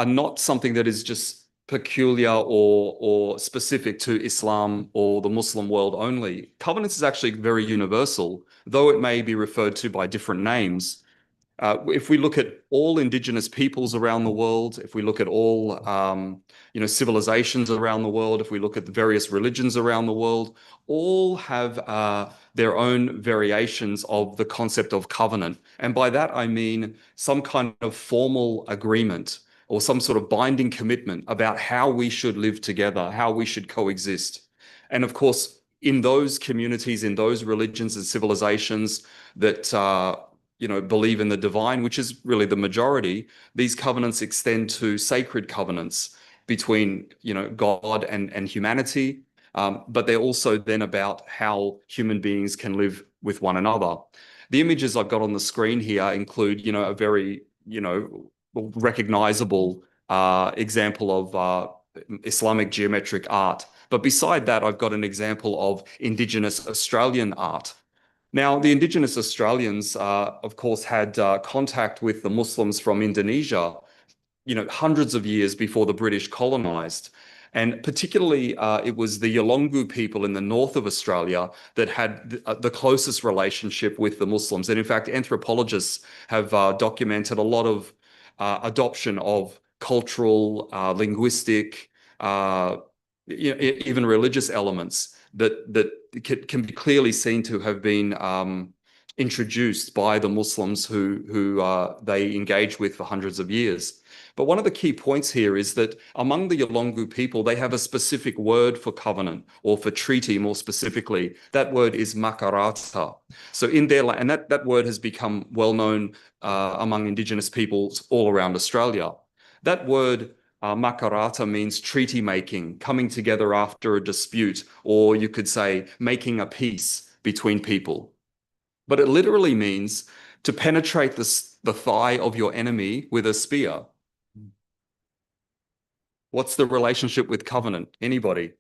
are not something that is just peculiar or specific to Islam or the Muslim world only. Covenants is actually very universal, though it may be referred to by different names. If we look at all indigenous peoples around the world, if we look at all civilizations around the world, if we look at the various religions around the world, all have their own variations of the concept of covenant. And by that, I mean some kind of formal agreement or some sort of binding commitment about how we should live together, how we should coexist. And of course, in those communities, in those religions and civilizations that believe in the divine, which is really the majority, these covenants extend to sacred covenants between, God and humanity. But they're also then about how human beings can live with one another. The images I've got on the screen here include, a very, recognizable example of Islamic geometric art. But beside that, I've got an example of Indigenous Australian art. Now, the Indigenous Australians, of course, had contact with the Muslims from Indonesia, hundreds of years before the British colonized. And particularly, it was the Yolngu people in the north of Australia that had the closest relationship with the Muslims. And in fact, anthropologists have documented a lot of adoption of cultural, linguistic, even religious elements that can be clearly seen to have been introduced by the Muslims who they engaged with for hundreds of years. But one of the key points here is that among the Yolngu people, they have a specific word for covenant or for treaty more specifically. That word is makarata. So in their land, and that word has become well known among Indigenous peoples all around Australia. That word makarata means treaty making, coming together after a dispute, or you could say making a peace between people. But it literally means to penetrate the thigh of your enemy with a spear. What's the relationship with covenant? Anybody?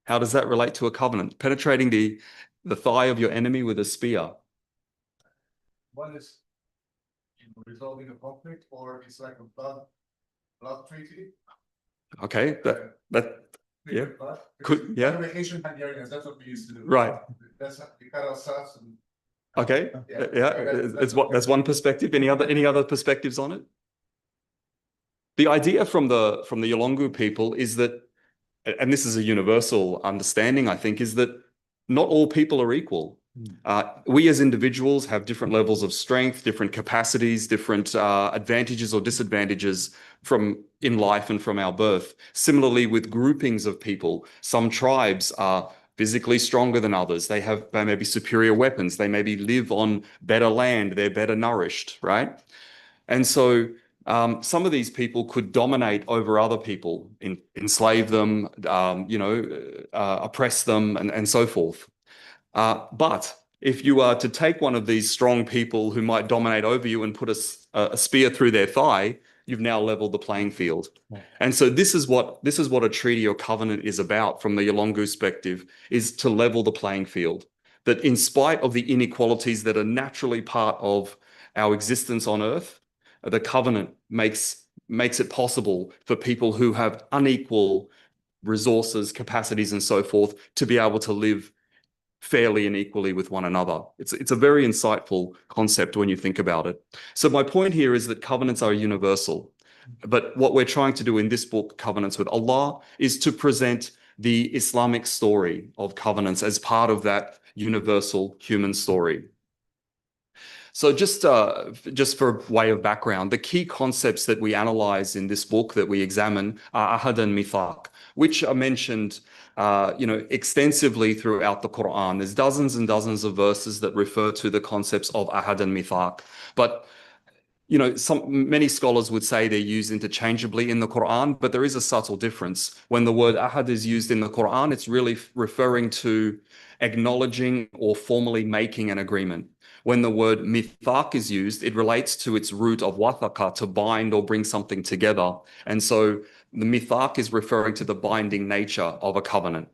How does that relate to a covenant? Penetrating the thigh of your enemy with a spear. One is resolving a conflict, or it's like a blood treaty. Okay, yeah. Asian Hungarians, that's what we used to do. Right. That's you cut ourselves. Okay. That's one perspective. Any other perspectives on it? The idea from the Yolngu people is that, and this is a universal understanding, I think, is that not all people are equal. We as individuals have different levels of strength, different capacities, different advantages or disadvantages in life and from our birth. Similarly, with groupings of people, some tribes are physically stronger than others. They may be superior weapons. They maybe live on better land. They're better nourished, right? And so some of these people could dominate over other people, enslave them, oppress them, and so forth. But if you are to take one of these strong people who might dominate over you and put a spear through their thigh, you've now leveled the playing field. Yeah. And so this is what a treaty or covenant is about from the Yolngu perspective, is to level the playing field. That in spite of the inequalities that are naturally part of our existence on Earth, the covenant makes it possible for people who have unequal resources, capacities, and so forth to be able to live fairly and equally with one another. It's a very insightful concept when you think about it. So my point here is that covenants are universal. But what we're trying to do in this book, Covenants with Allah, is to present the Islamic story of covenants as part of that universal human story. So just for way of background, the key concepts that we analyze in this book that we examine are ahad and mithaq, which are mentioned extensively throughout the Quran. There's dozens and dozens of verses that refer to the concepts of ahad and mithaq. But many scholars would say they're used interchangeably in the Quran, but there is a subtle difference. When the word ahad is used in the Quran, it's really referring to acknowledging or formally making an agreement. When the word mithaq is used, it relates to its root of wathaqa, to bind or bring something together. And so the mithaq is referring to the binding nature of a covenant.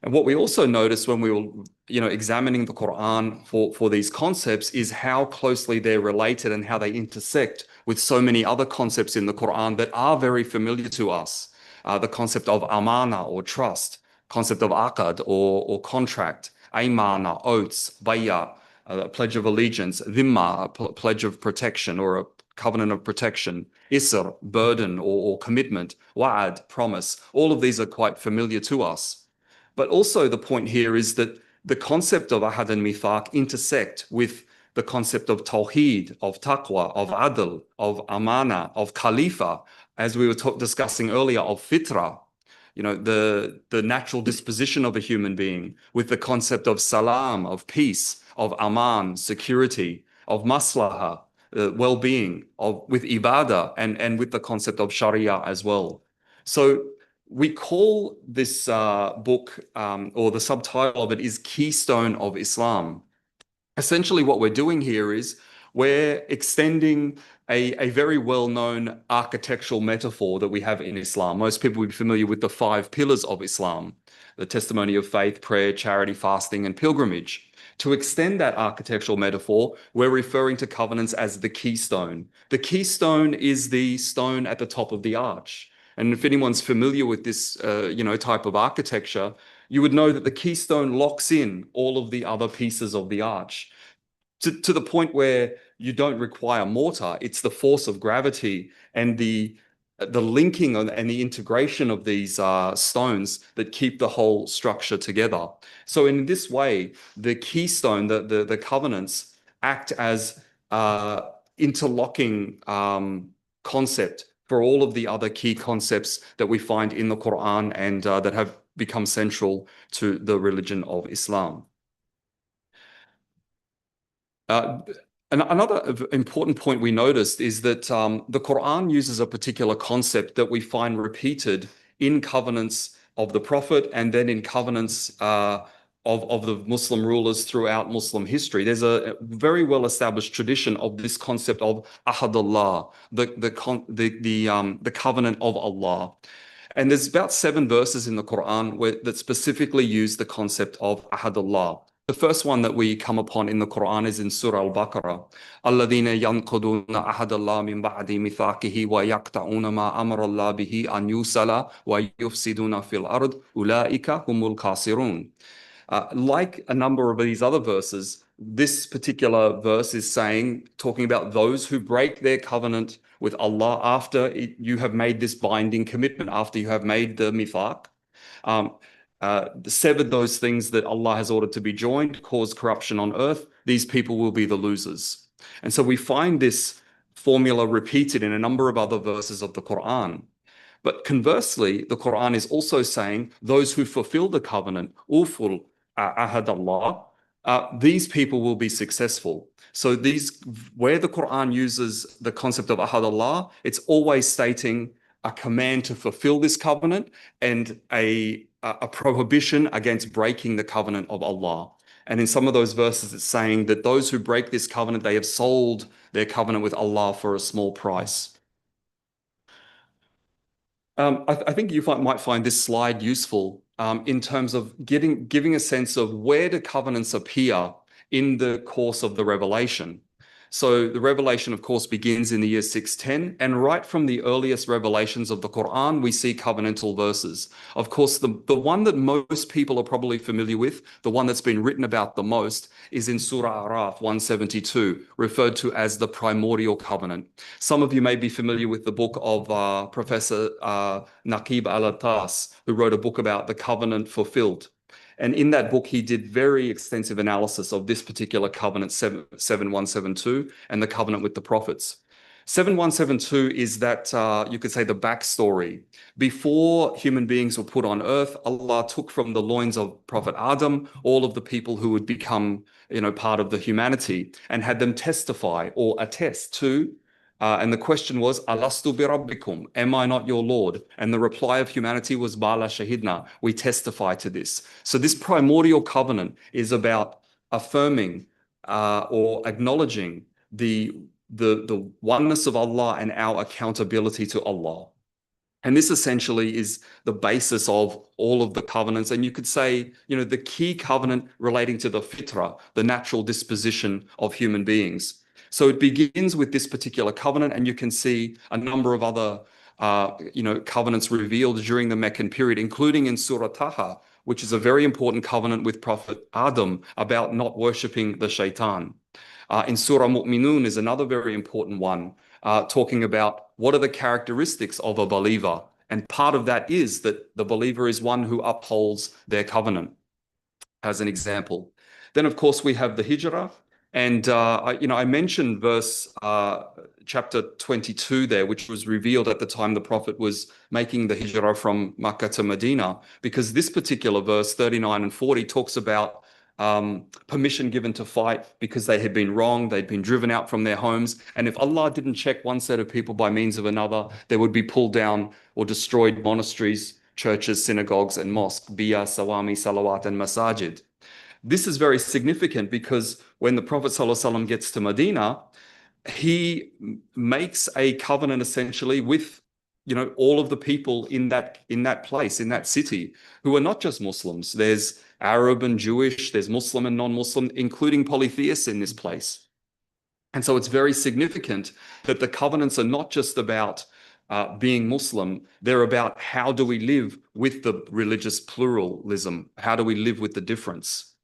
And what we also notice when we were, examining the Quran for these concepts is how closely they're related and how they intersect with so many other concepts in the Quran that are very familiar to us. The concept of amana or trust, concept of aqad or contract, aymana, oaths, bayya, a pledge of allegiance, dhimma, a pledge of protection or a covenant of protection, isr, burden or commitment, wa'ad, promise. All of these are quite familiar to us. But also the point here is that the concept of ahad and mithaq intersect with the concept of tawheed, of taqwa, of adl, of amana, of khalifa, as we were discussing earlier, of fitra, the natural disposition of a human being, with the concept of salam, of peace, of aman, security, of maslaha, well-being, with ibadah, and with the concept of sharia as well. So we call this book, or the subtitle of it is Keystone of Islam. Essentially what we're doing here is we're extending a very well-known architectural metaphor that we have in Islam. Most people would be familiar with the 5 pillars of Islam: the testimony of faith, prayer, charity, fasting, and pilgrimage. To extend that architectural metaphor, we're referring to covenants as the keystone. The keystone is the stone at the top of the arch. And if anyone's familiar with this, type of architecture, you would know that the keystone locks in all of the other pieces of the arch to the point where you don't require mortar. It's the force of gravity and the linking and the integration of these stones that keep the whole structure together. So in this way, the keystone, the covenants, act as interlocking concept for all of the other key concepts that we find in the Quran and that have become central to the religion of Islam. Another important point we noticed is that the Quran uses a particular concept that we find repeated in covenants of the Prophet and then in covenants of the Muslim rulers throughout Muslim history. There's a very well-established tradition of this concept of ahadullah, the covenant of Allah. And there's about 7 verses in the Quran that specifically use the concept of ahadullah. The first one that we come upon in the Quran is in Surah Al-Baqarah. الَّذِينَ يَنْقُضُونَ عَهْدَ اللَّهِ مِنْ بَعْدِ مِيثَاقِهِ وَيَقْطَعُونَ مَا أَمَرَ اللَّهُ بِهِ أَنْ يُوصَلَ وَيُفْسِدُونَ فِي الْأَرْضِ أُولَٰئِكَ هُمُ الْخَاسِرُونَ. Like a number of these other verses, this particular verse is talking about those who break their covenant with Allah after you have made this binding commitment, after you have made the mithaq. Severed those things that Allah has ordered to be joined, cause corruption on earth, these people will be the losers. And so we find this formula repeated in a number of other verses of the Quran. But conversely, the Quran is also saying those who fulfill the covenant, uful ahad Allah, these people will be successful. So where the Quran uses the concept of ahad Allah, it's always stating a command to fulfill this covenant and a prohibition against breaking the covenant of Allah. And in some of those verses, it's saying that those who break this covenant, they have sold their covenant with Allah for a small price. I think you might find this slide useful in terms of giving a sense of where do covenants appear in the course of the revelation. So the revelation, of course, begins in the year 610, and right from the earliest revelations of the Quran, we see covenantal verses. Of course, the one that most people are probably familiar with, the one that's been written about the most, is in Surah Araf 172, referred to as the primordial covenant. Some of you may be familiar with the book of Professor Naqib al-Attas, who wrote a book about the covenant fulfilled. And in that book, he did very extensive analysis of this particular covenant, 7172, and the covenant with the prophets. 7172 is that, you could say, the backstory. Before human beings were put on earth, Allah took from the loins of Prophet Adam all of the people who would become, part of the humanity and had them testify or attest to. And the question was, Alastu bi rabbikum? Am I not your Lord? And the reply of humanity was, Bala shahidna. We testify to this. So this primordial covenant is about affirming or acknowledging the oneness of Allah and our accountability to Allah. And this essentially is the basis of all of the covenants. And you could say, the key covenant relating to the fitrah, the natural disposition of human beings. So it begins with this particular covenant, and you can see a number of other covenants revealed during the Meccan period, including in Surah Taha, which is a very important covenant with Prophet Adam about not worshipping the shaitan. In Surah Mu'minun is another very important one, talking about what are the characteristics of a believer. And part of that is that the believer is one who upholds their covenant, as an example. Then, of course, we have the Hijrah. And, I mentioned chapter 22 there, which was revealed at the time the Prophet was making the Hijrah from Makkah to Medina, because this particular verse, 39 and 40, talks about permission given to fight because they had been wronged, they'd been driven out from their homes. And if Allah didn't check one set of people by means of another, there would be pulled down or destroyed monasteries, churches, synagogues, and mosques, biya, sawami, salawat, and masajid. This is very significant because when the Prophet ﷺ gets to Medina, he makes a covenant essentially with all of the people in that place, in that city, who are not just Muslims. There's Arab and Jewish, there's Muslim and non-Muslim, including polytheists in this place. And so it's very significant that the covenants are not just about being Muslim, they're about how do we live with the religious pluralism? How do we live with the difference?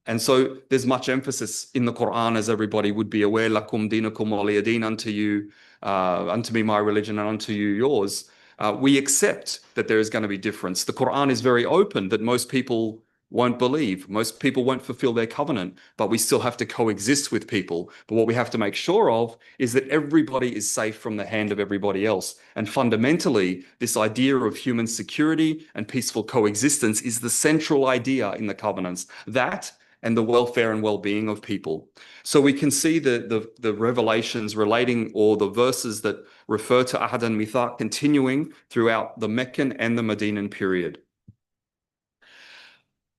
And so there's much emphasis in the Quran, as everybody would be aware, lakum dinukum waliya din, unto me my religion and unto you yours. We accept that there is going to be difference. The Quran is very open that most people won't believe. Most people won't fulfill their covenant, but we still have to coexist with people. But what we have to make sure of is that everybody is safe from the hand of everybody else. And fundamentally, this idea of human security and peaceful coexistence is the central idea in the covenants. That and the welfare and well-being of people. So we can see the revelations relating, or the verses that refer to Ahad and Mithaq, continuing throughout the Meccan and the Medinan period.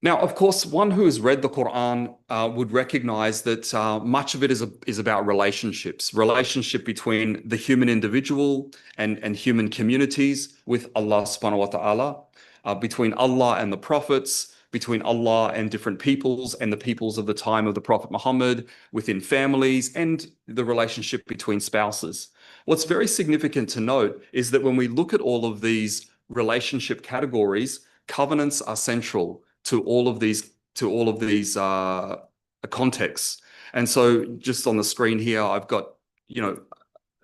Now, of course, one who has read the Quran would recognize that much of it is about relationships, relationship between the human individual and human communities with Allah subhanahu wa ta'ala, between Allah and the prophets, between Allah and different peoples and the peoples of the time of the Prophet Muhammad, within families, and the relationship between spouses. What's very significant to note is that when we look at all of these relationship categories, covenants are central to all of these contexts. And so just on the screen here, I've got,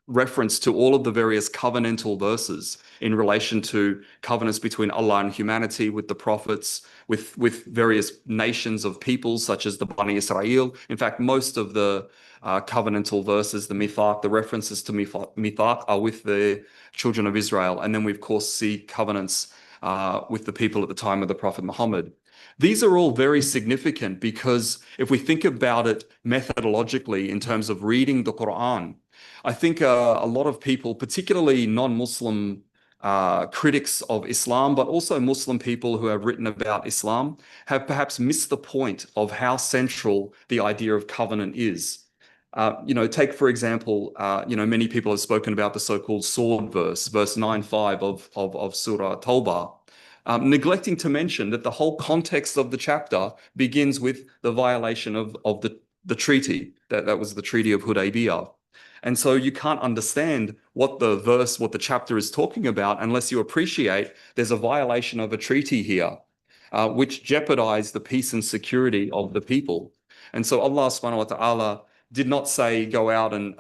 reference to all of the various covenantal verses in relation to covenants between Allah and humanity, with the prophets, with various nations of peoples such as the Bani Israel. In fact, most of the covenantal verses, the Mithaq, the references to Mithaq are with the children of Israel. And then we, of course, see covenants with the people at the time of the Prophet Muhammad. These are all very significant because if we think about it methodologically in terms of reading the Quran, I think a lot of people, particularly non-Muslim critics of Islam, but also Muslim people who have written about Islam, have perhaps missed the point of how central the idea of covenant is. Take, for example, many people have spoken about the so-called sword verse 9:5 of Surah Tawbah, neglecting to mention that the whole context of the chapter begins with the violation of the treaty. That was the Treaty of Hudaybiyah. And so you can't understand what the chapter is talking about unless you appreciate there's a violation of a treaty here, which jeopardized the peace and security of the people. And so Allah subhanahu wa ta'ala did not say go out and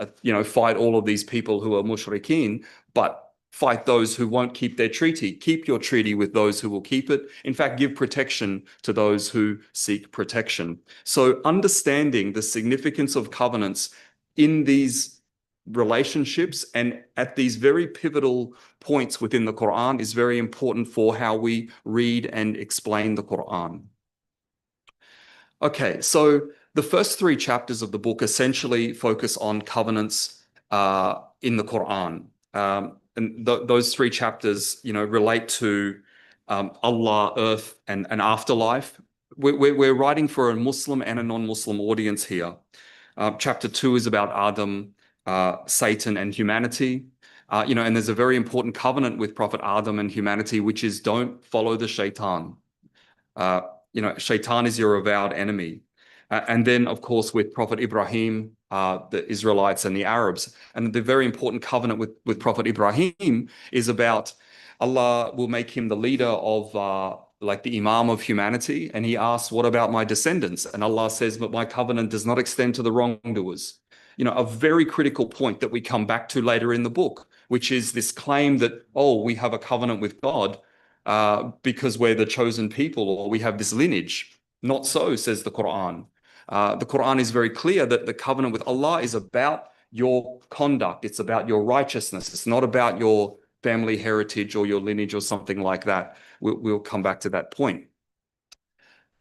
fight all of these people who are mushrikeen, but fight those who won't keep their treaty. Keep your treaty with those who will keep it. In fact, give protection to those who seek protection. So understanding the significance of covenants in these relationships and at these very pivotal points within the Quran is very important for how we read and explain the Quran. Okay, so the first 3 chapters of the book essentially focus on covenants in the Quran. And those 3 chapters, relate to Allah, earth, and afterlife. We're writing for a Muslim and a non-Muslim audience here. Chapter 2 is about Adam, Satan, and humanity. And there's a very important covenant with Prophet Adam and humanity, which is don't follow the shaitan. Shaitan is your avowed enemy. And then, of course, with Prophet Ibrahim, the Israelites and the Arabs. And the very important covenant with Prophet Ibrahim is about Allah will make him the leader of like the Imam of humanity. And he asks, what about my descendants? And Allah says, but my covenant does not extend to the wrongdoers. A very critical point that we come back to later in the book, which is this claim that, oh, we have a covenant with God because we're the chosen people, or we have this lineage. Not so, says the Quran. The Quran is very clear that the covenant with Allah is about your conduct. It's about your righteousness. It's not about your family heritage or your lineage or something like that. We'll come back to that point.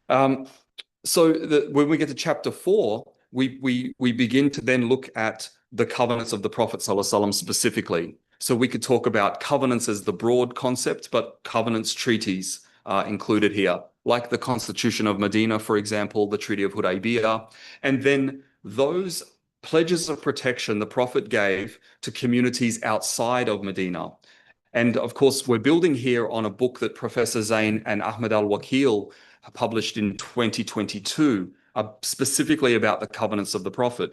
So when we get to chapter 4, we begin to then look at the covenants of the Prophet ﷺ specifically. So we could talk about covenants as the broad concept, but covenants treaties are included here, like the Constitution of Medina, for example, the Treaty of Hudaybiyah, and then those pledges of protection the Prophet gave to communities outside of Medina. And of course, we're building here on a book that Professor Zain and Ahmed Al-Wakil published in 2022, specifically about the covenants of the Prophet.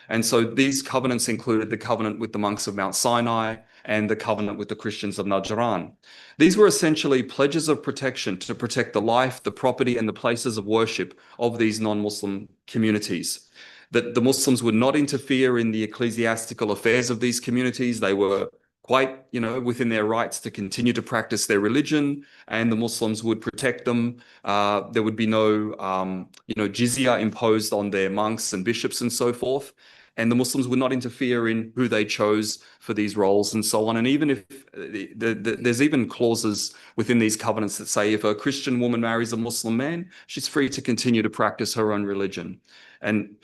And so these covenants included the covenant with the monks of Mount Sinai and the covenant with the Christians of Najran. These were essentially pledges of protection to protect the life, the property, and the places of worship of these non-Muslim communities. That the Muslims would not interfere in the ecclesiastical affairs of these communities. They were quite, within their rights to continue to practice their religion, and the Muslims would protect them. There would be no, jizya imposed on their monks and bishops and so forth. And the Muslims would not interfere in who they chose for these roles and so on. And even if there's even clauses within these covenants that say if a Christian woman marries a Muslim man, she's free to continue to practice her own religion. And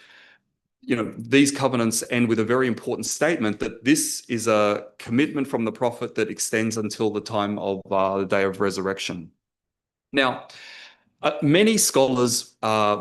these covenants end with a very important statement that this is a commitment from the Prophet that extends until the time of the day of resurrection. Now, many scholars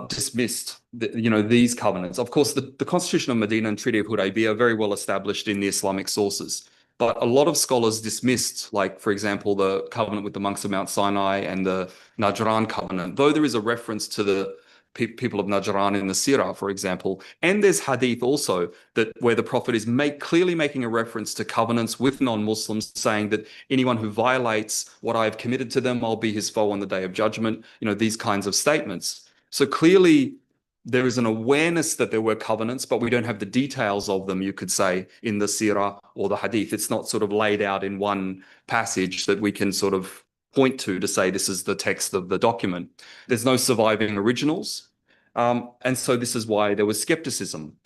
dismissed these covenants. Of course, the Constitution of Medina and Treaty of Hudaybiyah are very well established in the Islamic sources. But a lot of scholars dismissed, like, for example, the covenant with the monks of Mount Sinai and the Najran covenant, though there is a reference to the people of Najran in the Sirah, for example. And there's hadith also that where the Prophet is clearly making a reference to covenants with non-Muslims, saying that anyone who violates what I have committed to them, I'll be his foe on the day of judgment, these kinds of statements. So clearly there is an awareness that there were covenants, but we don't have the details of them, you could say, in the Sirah or the hadith. It's not sort of laid out in one passage that we can sort of point to say this is the text of the document. There's no surviving originals. And so this is why there was skepticism.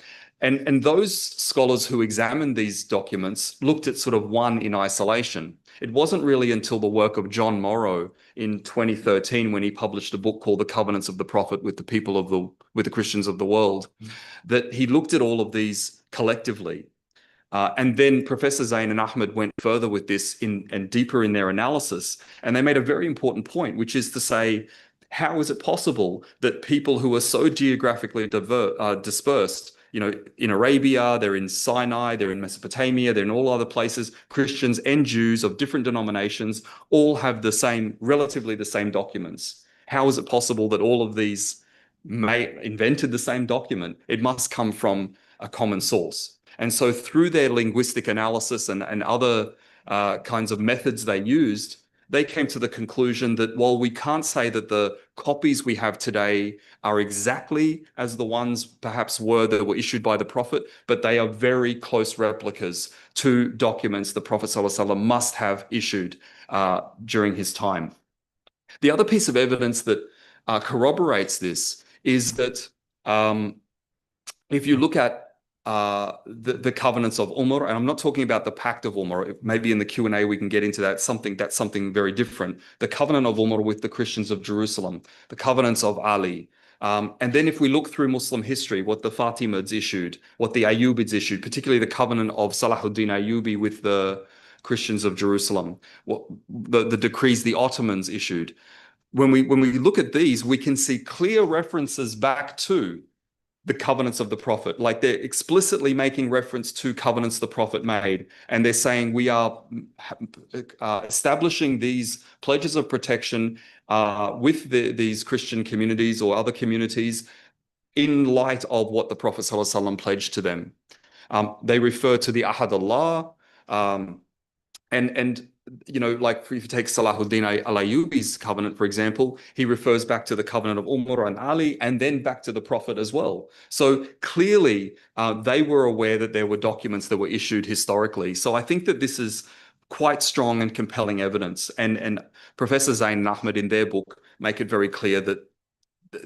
And those scholars who examined these documents looked at sort of one in isolation. It wasn't really until the work of John Morrow in 2013, when he published a book called The Covenants of the Prophet with the Christians of the World, that he looked at all of these collectively. And then Professor Zain and Ahmed went further with this and deeper in their analysis. And they made a very important point, which is to say, how is it possible that people who are so geographically dispersed, in Arabia, they're in Sinai, they're in Mesopotamia, they're in all other places, Christians and Jews of different denominations, all have relatively the same documents? How is it possible that all of these invented the same document? It must come from a common source. And so through their linguistic analysis and other kinds of methods they used, they came to the conclusion that while we can't say that the copies we have today are exactly as the ones perhaps that were issued by the Prophet, but they are very close replicas to documents the Prophet ﷺ must have issued during his time. The other piece of evidence that corroborates this is that if you look at the covenants of Umar, and I'm not talking about the Pact of Umar. Maybe in the Q&A we can get into that. That's something very different. The covenant of Umar with the Christians of Jerusalem, the covenants of Ali. And then if we look through Muslim history, what the Fatimids issued, what the Ayyubids issued, particularly the covenant of Salahuddin Ayyubi with the Christians of Jerusalem, what the decrees the Ottomans issued. When we look at these, we can see clear references back to the covenants of the Prophet. Like they're explicitly making reference to covenants the Prophet made. And they're saying we are establishing these pledges of protection with these Christian communities or other communities in light of what the Prophet ﷺ pledged to them. They refer to the Ahad Allah, and you know, like if you take Salahuddin al-Ayyubi's covenant, for example, he refers back to the covenant of Umar and Ali, and then back to the Prophet as well. So clearly, they were aware that there were documents that were issued historically. So I think that this is quite strong and compelling evidence. And Professor Zain and Ahmed in their book make it very clear that,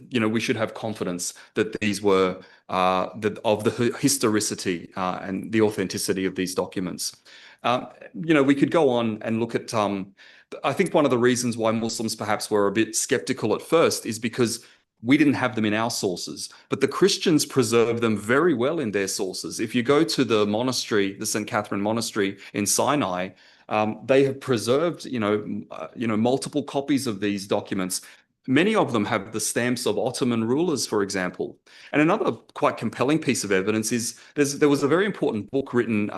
you know, we should have confidence that these were of the historicity and the authenticity of these documents. You know, we could go on and look at, I think one of the reasons why Muslims perhaps were a bit skeptical at first is because we didn't have them in our sources, but the Christians preserved them very well in their sources. If you go to the monastery, the St. Catherine Monastery in Sinai, they have preserved, you know, multiple copies of these documents. Many of them have the stamps of Ottoman rulers, for example. And another quite compelling piece of evidence is there was a very important book written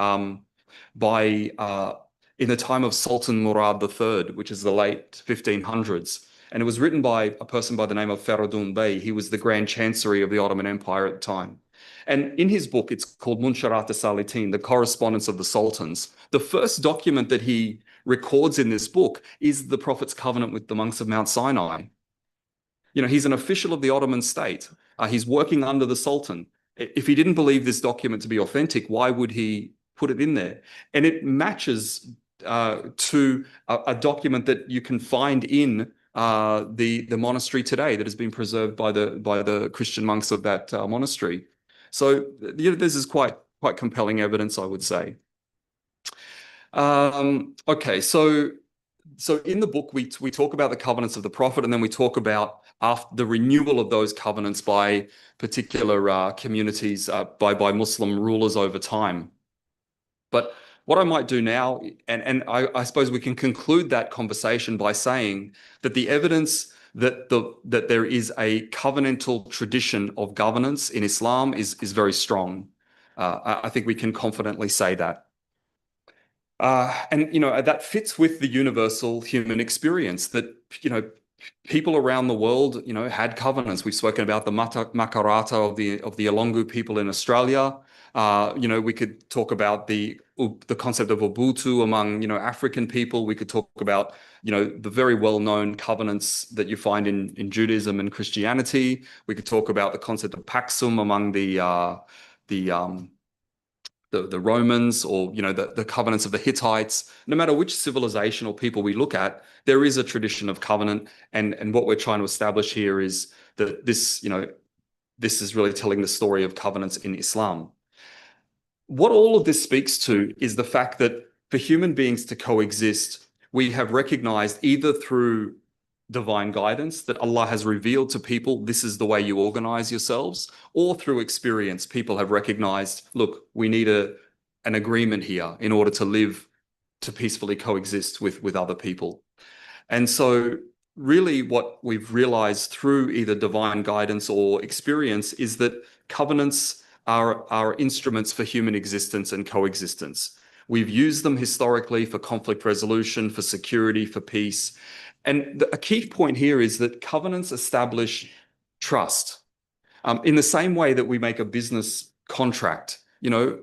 in the time of Sultan Murad III, which is the late 1500s. And it was written by a person by the name of Feridun Bey. He was the Grand Chancery of the Ottoman Empire at the time. And in his book, it's called Munsharat Salitin, the correspondence of the sultans. The first document that he records in this book is the Prophet's covenant with the monks of Mount Sinai. You know, he's an official of the Ottoman state. He's working under the Sultan. If he didn't believe this document to be authentic, why would he put it in there? And it matches to a document that you can find in the monastery today that has been preserved by the Christian monks of that monastery. So, you know, this is quite compelling evidence, I would say. Okay, so in the book, we talk about the covenants of the Prophet, and then we talk about after the renewal of those covenants by particular communities, by Muslim rulers over time. But what I might do now, and I suppose we can conclude that conversation by saying that the evidence that there is a covenantal tradition of governance in Islam is very strong. I think we can confidently say that. And, you know, that fits with the universal human experience that, you know, people around the world, you know, had covenants. We've spoken about the Makarata of the Yolngu people in Australia. You know, we could talk about the concept of Ubuntu among, you know, African people. We could talk about, you know, the very well-known covenants that you find in Judaism and Christianity. We could talk about the concept of Paxum among the Romans, or, you know, the covenants of the Hittites. No matter which civilization or people we look at, there is a tradition of covenant. And what we're trying to establish here is that this, you know, this is really telling the story of covenants in Islam. What all of this speaks to is the fact that for human beings to coexist, we have recognized either through divine guidance that Allah has revealed to people, this is the way you organize yourselves, or through experience, people have recognized, look, we need an agreement here in order to live, to peacefully coexist with other people. And so really what we've realized through either divine guidance or experience is that covenants are instruments for human existence and coexistence. We've used them historically for conflict resolution, for security, for peace. And a key point here is that covenants establish trust. In the same way that we make a business contract, you know,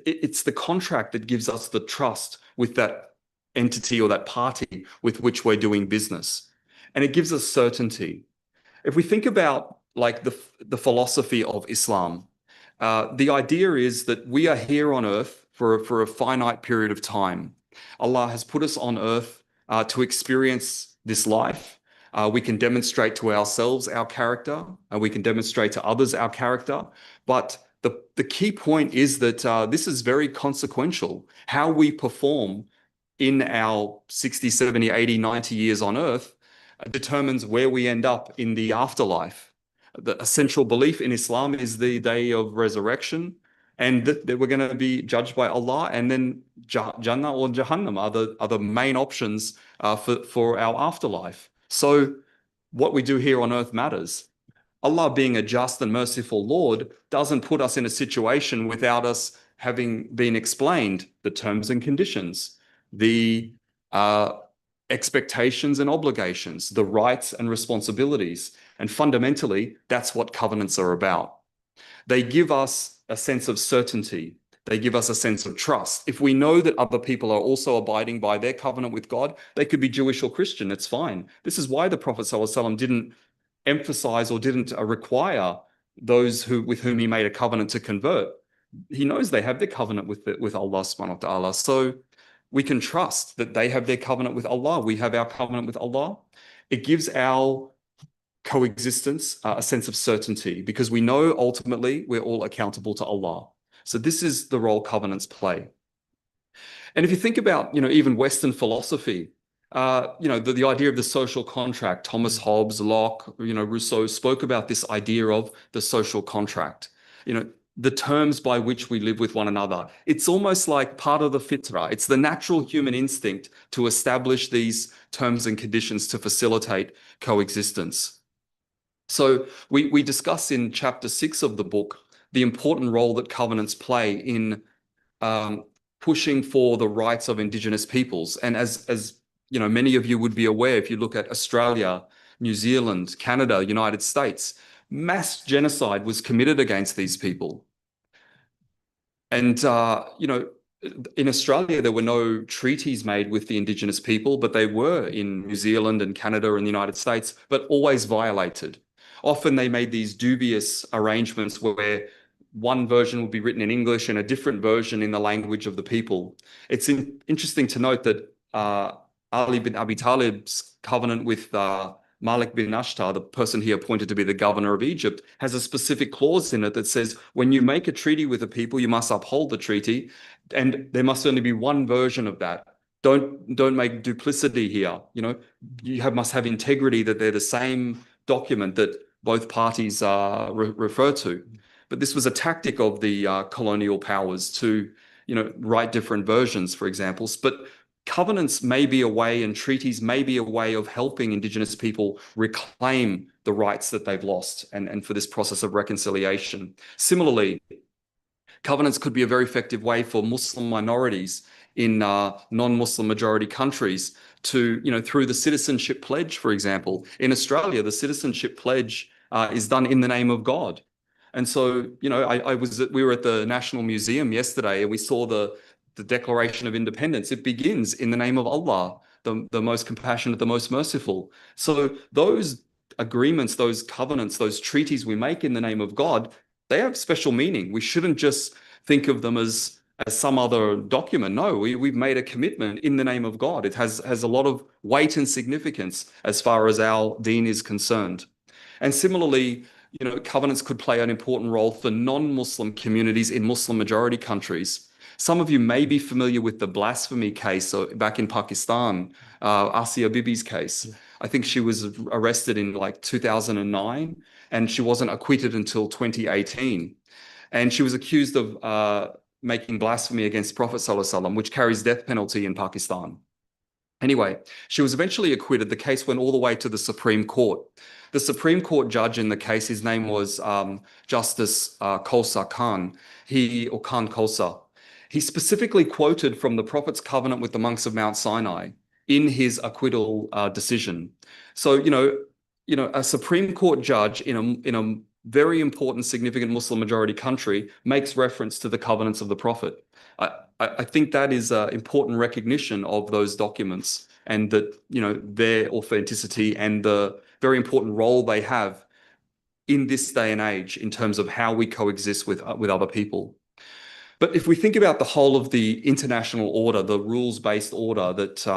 it's the contract that gives us the trust with that entity or that party with which we're doing business. And it gives us certainty. If we think about like the philosophy of Islam, the idea is that we are here on earth for a finite period of time. Allah has put us on earth to experience this life. We can demonstrate to ourselves our character, and we can demonstrate to others our character. But the key point is that this is very consequential. How we perform in our 60, 70, 80, 90 years on earth determines where we end up in the afterlife. The essential belief in Islam is the day of resurrection, and that we're going to be judged by Allah, and then Jannah or Jahannam are the main options for our afterlife. So what we do here on earth matters. Allah, being a just and merciful Lord, doesn't put us in a situation without us having been explained the terms and conditions, the expectations and obligations, the rights and responsibilities. And fundamentally, that's what covenants are about. They give us a sense of certainty. They give us a sense of trust. If we know that other people are also abiding by their covenant with God, they could be Jewish or Christian, it's fine. This is why the Prophet ﷺ didn't emphasize or didn't require those with whom he made a covenant to convert. He knows they have their covenant with Allah subhanahu wa ta'ala. So we can trust that they have their covenant with Allah. We have our covenant with Allah. It gives our coexistence a sense of certainty because we know ultimately we're all accountable to Allah. So this is the role covenants play. And if you think about, even Western philosophy, the idea of the social contract, Thomas Hobbes, Locke, Rousseau spoke about this idea of the social contract, the terms by which we live with one another. It's almost like part of the fitra. It's the natural human instinct to establish these terms and conditions to facilitate coexistence. So we discuss in chapter 6 of the book the important role that covenants play in pushing for the rights of Indigenous peoples. And as many of you would be aware, if you look at Australia, New Zealand, Canada, United States, mass genocide was committed against these people. And, in Australia, there were no treaties made with the Indigenous people, but they were in New Zealand and Canada and the United States, but always violated. Often they made these dubious arrangements where one version would be written in English and a different version in the language of the people. It's interesting to note that Ali bin Abi Talib's covenant with Malik bin Ashtar, the person he appointed to be the governor of Egypt, has a specific clause in it that says when you make a treaty with a people, you must uphold the treaty, and there must only be one version of that. Don't make duplicity here. You must have integrity, that they're the same document that both parties refer to. But this was a tactic of the colonial powers to, write different versions, for example. But covenants may be a way, and treaties may be a way of helping Indigenous people reclaim the rights that they've lost and for this process of reconciliation. Similarly, covenants could be a very effective way for Muslim minorities in non-Muslim majority countries to, through the citizenship pledge, for example. In Australia, the citizenship pledge is done in the name of God. And so, we were at the National Museum yesterday and we saw the Declaration of Independence. It begins in the name of Allah, the most compassionate, the most merciful. So those agreements, those covenants, those treaties we make in the name of God, they have special meaning. We shouldn't just think of them as some other document. No, we've made a commitment in the name of God. It has a lot of weight and significance as far as our deen is concerned. And similarly, covenants could play an important role for non-Muslim communities in Muslim majority countries. Some of you may be familiar with the blasphemy case back in Pakistan, Asia Bibi's case. I think she was arrested in like 2009 and she wasn't acquitted until 2018. And she was accused of making blasphemy against Prophet ﷺ, which carries death penalty in Pakistan. Anyway, she was eventually acquitted. The case went all the way to the Supreme Court. The Supreme Court judge in the case, his name was Justice Khalsa Khan, or Khan Khalsa. He specifically quoted from the Prophet's covenant with the monks of Mount Sinai in his acquittal decision. So, a Supreme Court judge in a very important, significant Muslim majority country makes reference to the covenants of the Prophet. I think that is an important recognition of those documents and that, their authenticity and the very important role they have in this day and age in terms of how we coexist with other people. But if we think about the whole of the international order, the rules-based order that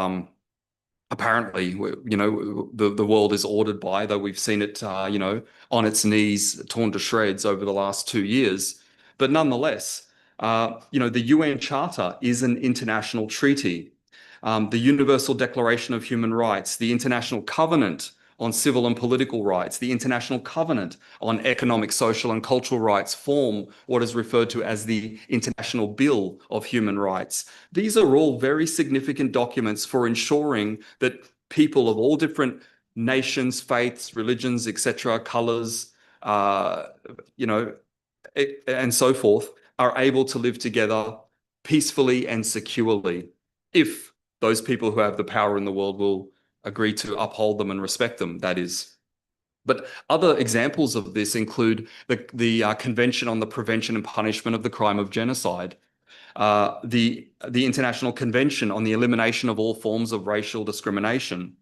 apparently, the world is ordered by, though we've seen it, on its knees, torn to shreds over the last 2 years. But nonetheless, the UN Charter is an international treaty. The Universal Declaration of Human Rights, the International Covenant on Civil and Political Rights, the International Covenant on Economic, Social and Cultural Rights form what is referred to as the International Bill of Human Rights. These are all very significant documents for ensuring that people of all different nations, faiths, religions, etc., colors, and so forth, are able to live together peacefully and securely if those people who have the power in the world will agree to uphold them and respect them, that is. But other examples of this include the Convention on the Prevention and Punishment of the Crime of Genocide, the International Convention on the Elimination of All Forms of Racial Discrimination.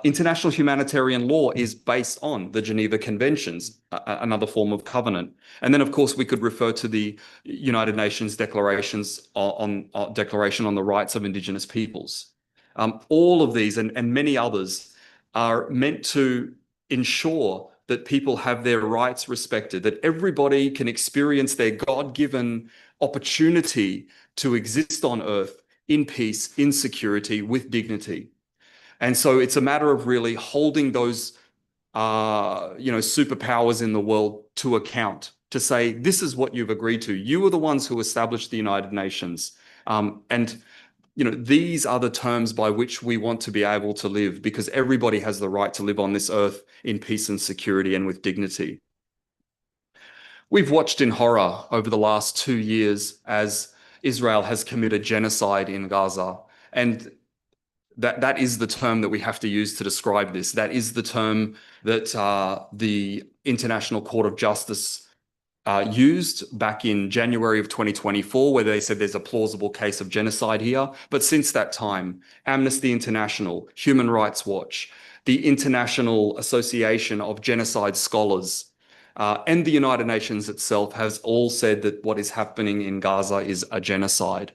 International humanitarian law is based on the Geneva Conventions, another form of covenant. And then, of course, we could refer to the United Nations Declaration on the Rights of Indigenous Peoples. All of these and many others are meant to ensure that people have their rights respected, that everybody can experience their God-given opportunity to exist on earth in peace, in security, with dignity. And so it's a matter of really holding those, superpowers in the world to account, to say, this is what you've agreed to. You are the ones who established the United Nations. These are the terms by which we want to be able to live, because everybody has the right to live on this earth in peace and security and with dignity. We've watched in horror over the last 2 years as Israel has committed genocide in Gaza. And that is the term that we have to use to describe this. That is the term that the International Court of Justice used back in January of 2024, where they said there's a plausible case of genocide here. But since that time, Amnesty International, Human Rights Watch, the International Association of Genocide Scholars, and the United Nations itself has all said that what is happening in Gaza is a genocide.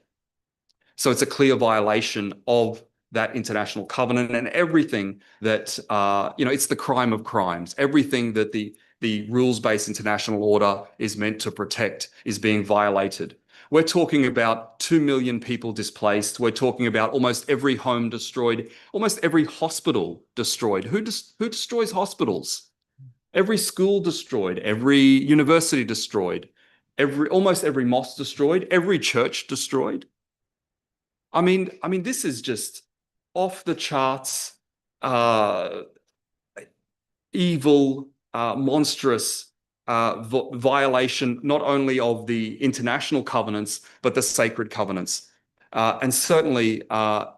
So it's a clear violation of that international covenant, and everything that, it's the crime of crimes. Everything that the rules-based international order is meant to protect is being violated. We're talking about 2 million people displaced. We're talking about almost every home destroyed, almost every hospital destroyed. Who destroys hospitals? Every school destroyed, every university destroyed, almost every mosque destroyed, every church destroyed. I mean, this is just off the charts, evil, monstrous violation, not only of the international covenants, but the sacred covenants. And certainly, a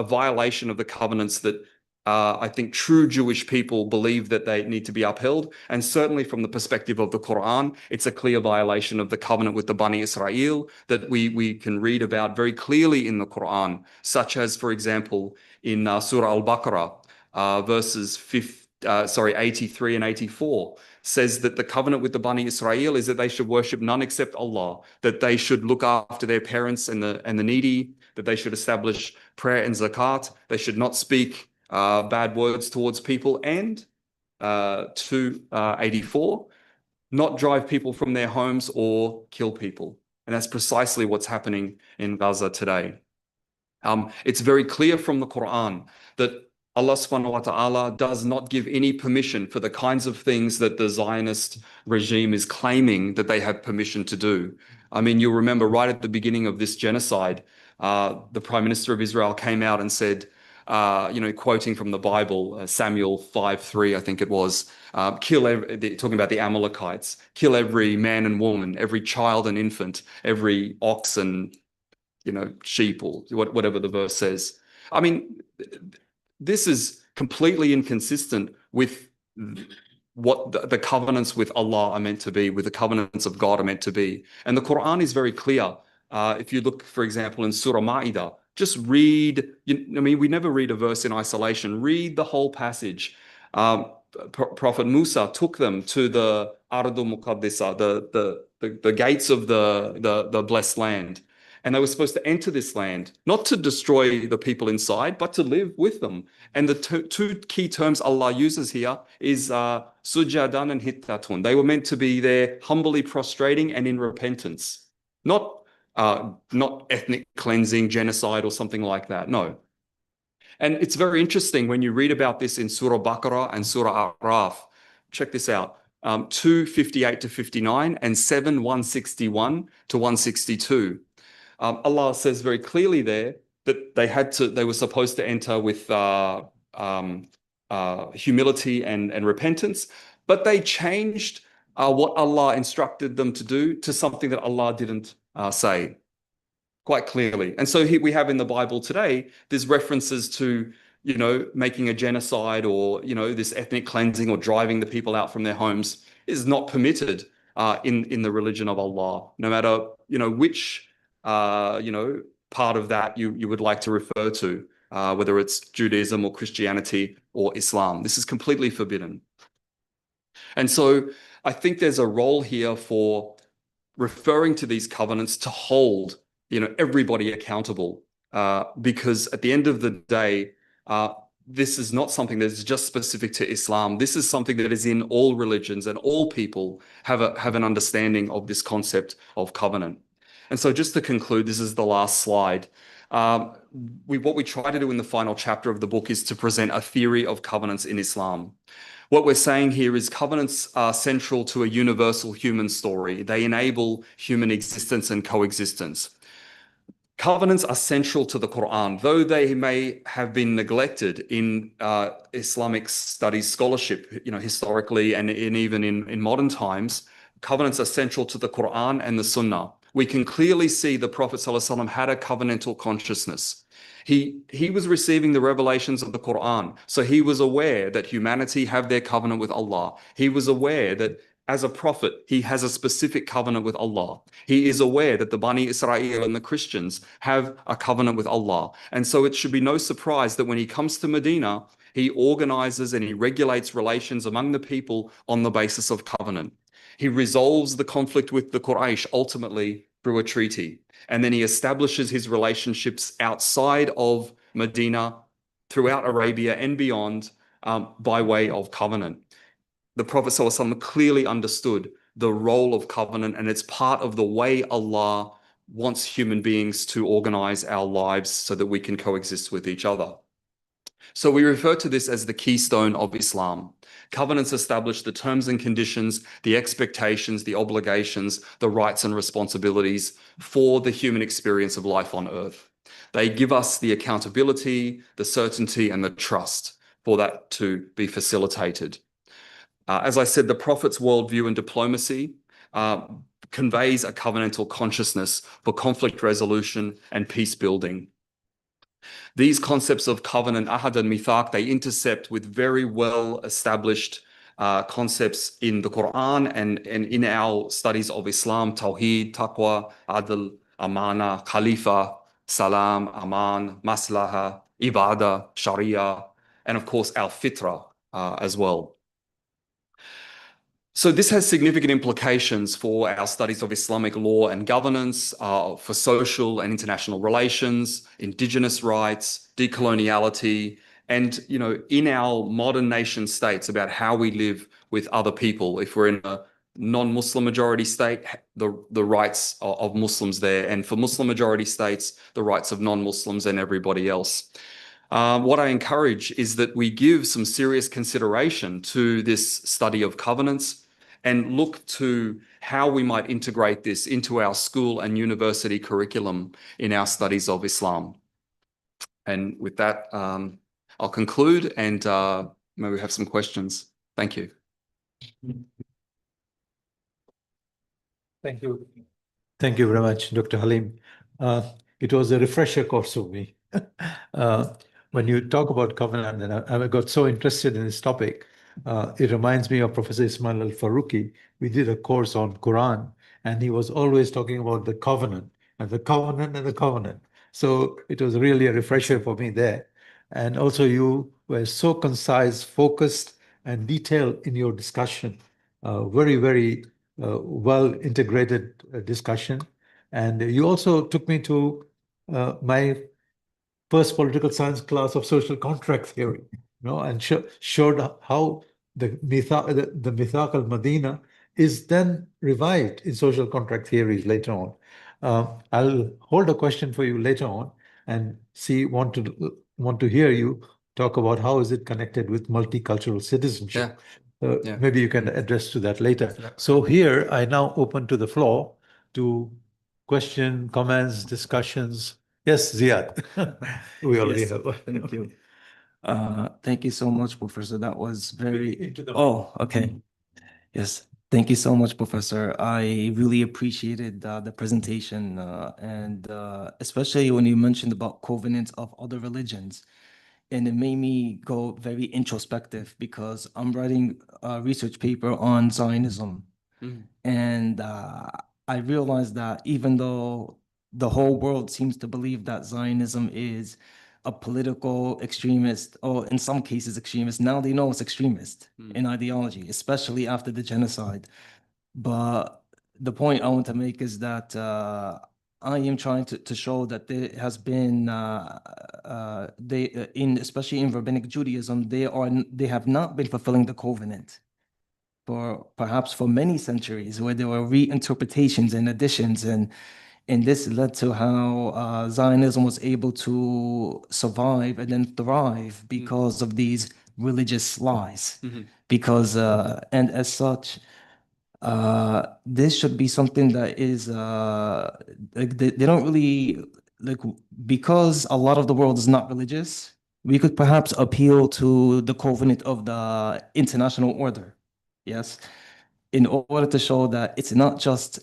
violation of the covenants that I think true Jewish people believe that they need to be upheld. And certainly from the perspective of the Quran, it's a clear violation of the covenant with the Bani Israel that we can read about very clearly in the Quran, such as, for example, in Surah Al-Baqarah, verses 83 and 84, says that the covenant with the Bani Israel is that they should worship none except Allah, that they should look after their parents and the needy, that they should establish prayer and zakat, they should not speak bad words towards people, and 84, not drive people from their homes or kill people. And that's precisely what's happening in Gaza today. It's very clear from the Quran that Allah subhanahu wa ta'ala does not give any permission for the kinds of things that the Zionist regime is claiming that they have permission to do. I mean, you'll remember right at the beginning of this genocide, the Prime Minister of Israel came out and said, quoting from the Bible, Samuel 5:3, I think it was, talking about the Amalekites, kill every man and woman, every child and infant, every ox and, sheep, or whatever the verse says. I mean, this is completely inconsistent with what the covenants with Allah are meant to be, with the covenants of God are meant to be. And the Quran is very clear. If you look, for example, in Surah Ma'idah, just read, we never read a verse in isolation. Read the whole passage. Prophet Musa took them to the Ardu Muqaddisa, the gates of the blessed land. And they were supposed to enter this land, not to destroy the people inside, but to live with them. And the two key terms Allah uses here is sujadan and hittatun. They were meant to be there humbly prostrating and in repentance, not ethnic cleansing, genocide, or something like that. No. And it's very interesting when you read about this in Surah Baqarah and Surah Araf. Check this out. 2:58 to 59 and 7:161 to 162. Allah says very clearly there that they were supposed to enter with humility and repentance, but they changed what Allah instructed them to do to something that Allah didn't say quite clearly. And so here we have in the Bible today, there's references to making a genocide or, this ethnic cleansing or driving the people out from their homes is not permitted in the religion of Allah, no matter, which, part of that you would like to refer to, whether it's Judaism or Christianity or Islam. This is completely forbidden. And so I think there's a role here for referring to these covenants to hold, everybody accountable, because at the end of the day, this is not something that is just specific to Islam. This is something that is in all religions, and all people have an understanding of this concept of covenant. And so just to conclude, this is the last slide. What we try to do in the final chapter of the book is to present a theory of covenants in Islam. What we're saying here is covenants are central to a universal human story. They enable human existence and coexistence. Covenants are central to the Quran, though they may have been neglected in Islamic studies scholarship, historically and even in modern times. Covenants are central to the Quran and the Sunnah. We can clearly see the Prophet ﷺ had a covenantal consciousness. He was receiving the revelations of the Quran, so he was aware that humanity have their covenant with Allah. He was aware that as a prophet, he has a specific covenant with Allah. He is aware that the Bani Israel and the Christians have a covenant with Allah. And so it should be no surprise that when he comes to Medina, he organizes and he regulates relations among the people on the basis of covenant. He resolves the conflict with the Quraysh ultimately through a treaty. And then he establishes his relationships outside of Medina, throughout Arabia and beyond, by way of covenant. The Prophet ﷺ clearly understood the role of covenant, and it's part of the way Allah wants human beings to organize our lives so that we can coexist with each other. So we refer to this as the keystone of Islam. Covenants establish the terms and conditions, the expectations, the obligations, the rights and responsibilities for the human experience of life on earth. They give us the accountability, the certainty, and the trust for that to be facilitated. As I said, the Prophet's worldview and diplomacy conveys a covenantal consciousness for conflict resolution and peace building. These concepts of covenant, ahad and mithaq, they intercept with very well established concepts in the Quran and in our studies of Islam: Tawheed, Taqwa, Adl, Amana, Khalifa, Salam, Aman, Maslaha, Ibadah, Sharia, and of course our Fitra as well. So this has significant implications for our studies of Islamic law and governance, for social and international relations, indigenous rights, decoloniality, and, in our modern nation states, about how we live with other people. If we're in a non-Muslim majority state, the rights of Muslims there, and for Muslim majority states, the rights of non-Muslims and everybody else. What I encourage is that we give some serious consideration to this study of covenants and look to how we might integrate this into our school and university curriculum in our studies of Islam. And with that, I'll conclude, and maybe we have some questions. Thank you. Thank you. Thank you very much, Dr. Halim. It was a refresher course for me. When you talk about covenant, and I got so interested in this topic, it reminds me of Professor Ismail Al-Faruqi. We did a course on Quran, and he was always talking about the covenant and the covenant and the covenant. So it was really a refresher for me there. And also you were so concise, focused, and detailed in your discussion. Very, very well integrated discussion. And you also took me to my first political science class of social contract theory, and showed how the Mithaq al-Madina is then revived in social contract theories later on. I'll hold a question for you later on and want to hear you talk about how is it connected with multicultural citizenship. Yeah. Maybe you can address to that later. So here I now open to the floor to question, comments, discussions. Yes, Ziad. We already have. Thank you. Thank you so much, Professor. That was very... Oh, okay. Yes. Thank you so much, Professor. I really appreciated the presentation, and especially when you mentioned about covenants of other religions. and it made me go very introspective because I'm writing a research paper on Zionism. And I realized that even though the whole world seems to believe that Zionism is a political extremist, or in some cases extremist, now they know it's extremist in ideology, especially after the genocide. But the point I want to make is that I am trying to show that there has been especially in rabbinic Judaism, they have not been fulfilling the covenant for perhaps for many centuries, where there were reinterpretations and additions, and this led to how Zionism was able to survive and then thrive because of these religious lies. Because and as such, this should be something that is like they don't really like, because a lot of the world is not religious. We could perhaps appeal to the covenant of the international order. Yes, in order to show that it's not just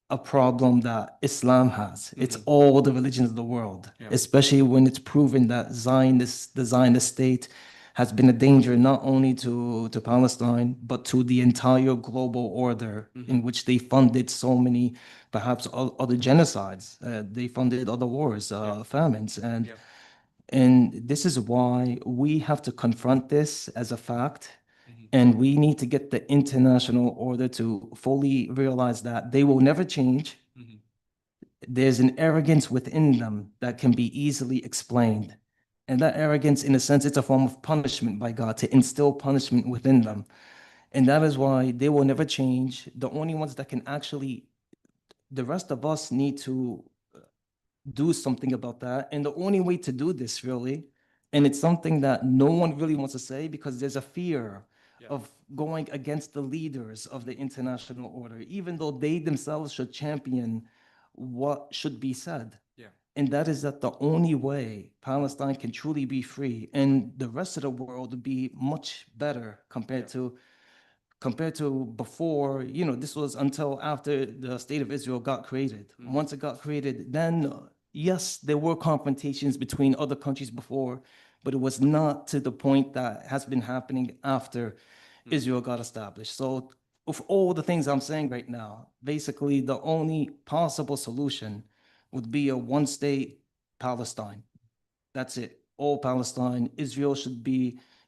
a problem that Islam has, it's all the religions of the world, especially when it's proven that the Zionist state has been a danger not only to Palestine, but to the entire global order in which they funded so many, perhaps other genocides. They funded other wars, famines, and this is why we have to confront this as a fact. And we need to get the international order to fully realize that they will never change. There's an arrogance within them that can be easily explained. And that arrogance, in a sense, it's a form of punishment by God, to instill punishment within them. And that is why they will never change. The only ones that can actually, the rest of us need to do something about that. And the only way to do this, really, and it's something that no one really wants to say because there's a fear of going against the leaders of the international order, even though they themselves should champion what should be said. And that is that the only way Palestine can truly be free and the rest of the world would be much better compared to before, this was until after the state of Israel got created. Once it got created, then yes, there were confrontations between other countries before, but it was not to the point that has been happening after Israel got established. So of all the things I'm saying right now, basically the only possible solution would be a one-state Palestine. That's it. All Palestine. Israel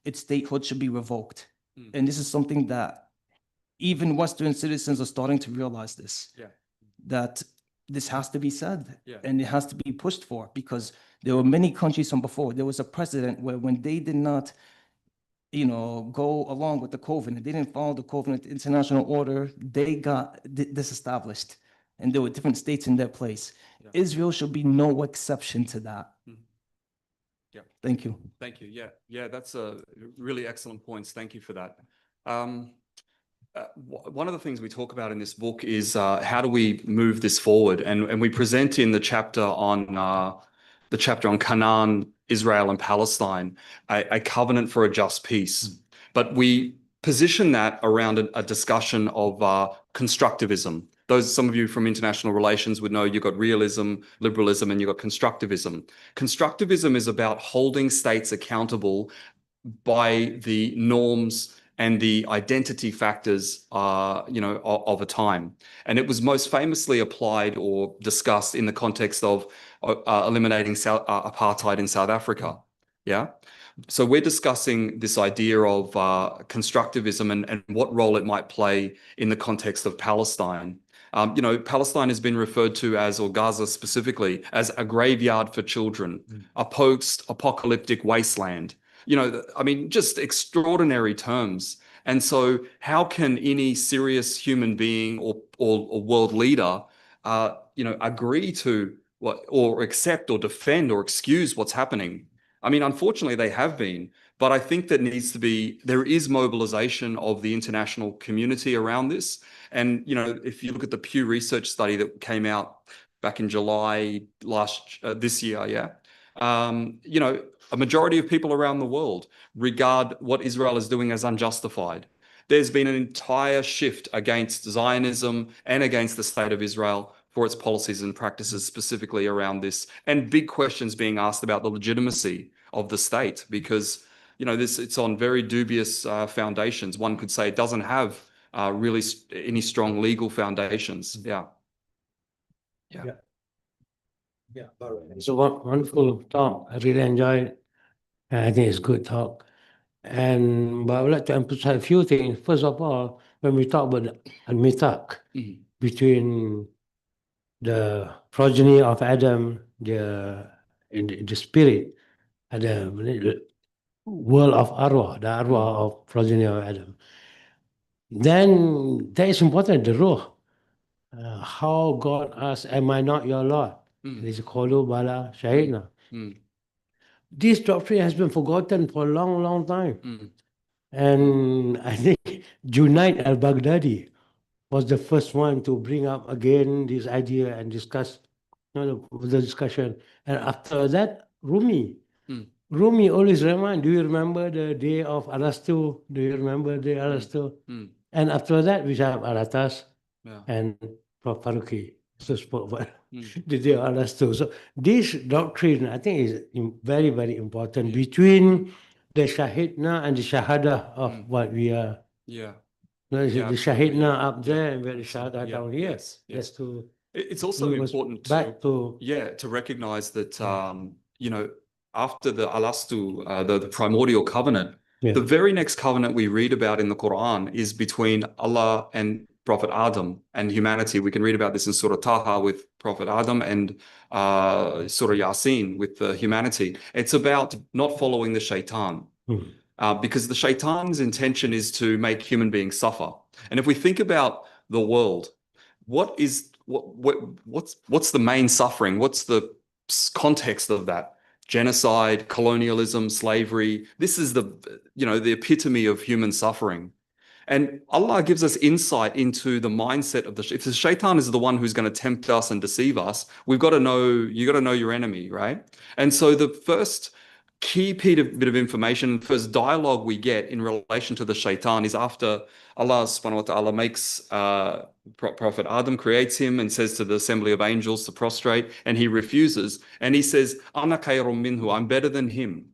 its statehood should be revoked. And this is something that even Western citizens are starting to realize this. That this has to be said and it has to be pushed for, because there were many countries from before. There was a precedent where when they did not go along with the covenant, they didn't follow the covenant, the international order, they got disestablished, and there were different states in their place. Israel should be no exception to that. Thank you. Thank you. Yeah, that's a really excellent points. Thank you for that. One of the things we talk about in this book is how do we move this forward, and we present in the chapter on Canaan, Israel, and Palestine a covenant for a just peace. But we position that around a discussion of constructivism. Some of you from international relations would know you've got realism, liberalism, and you've got constructivism. Constructivism is about holding states accountable by the norms and the identity factors, of a time. And it was most famously applied or discussed in the context of eliminating apartheid in South Africa. So we're discussing this idea of constructivism and what role it might play in the context of Palestine. Palestine has been referred to as, or Gaza specifically, as a graveyard for children, a post-apocalyptic wasteland. Just extraordinary terms. And so how can any serious human being or world leader, agree to or accept or defend or excuse what's happening? Unfortunately, they have been, but I think that there is mobilization of the international community around this. And, if you look at the Pew Research study that came out back in July this year, a majority of people around the world regard what Israel is doing as unjustified. There's been an entire shift against Zionism and against the state of Israel for its policies and practices specifically around this, and big questions being asked about the legitimacy of the state, because it's on very dubious foundations. One could say it doesn't have really any strong legal foundations. Yeah. It's a wonderful talk. I really enjoyed it. And I think it's good talk. But I would like to emphasize a few things. First of all, when we talk about al-mithaq between the progeny of Adam, the spirit, and the world of arwah, the arwah of progeny of Adam. Then that is important, the ruh. How God asks, am I not your Lord? It is Qalu Bala Shahidna. This doctrine has been forgotten for a long, long time. And I think Junaid al-Baghdadi was the first one to bring up again this idea and discuss the discussion. And after that, Rumi. Rumi always remind, do you remember the day of Arastu? Do you remember the Arastu? And after that, we have Aratas and Prof. Faruqi. So spoke about the day of Arastu. So this doctrine, I think, is very, very important between the Shahidna and the Shahada of what we are. Yeah. No, Yeah, the Shahidna up there and the Shahada down here. Yes. Just to It's also important to recognize that after the Alastu, the primordial covenant, the very next covenant we read about in the Quran is between Allah and Prophet Adam and humanity. We can read about this in Surah Taha with Prophet Adam and Surah Yasin with humanity. It's about not following the shaitan. Because the shaitan's intention is to make human beings suffer. And if we think about the world, what's the main suffering? What's the context of that? Genocide, colonialism, slavery. This is the epitome of human suffering. And Allah gives us insight into the mindset of if the shaitan is the one who's going to tempt us and deceive us, you got to know your enemy, right? And so the first key bit of information, first dialogue we get in relation to the shaitan is after Allah subhanahu wa ta'ala makes Prophet Adam, creates him and says to the assembly of angels to prostrate, and he refuses. And he says, Ana khayrum minhu, I'm better than him.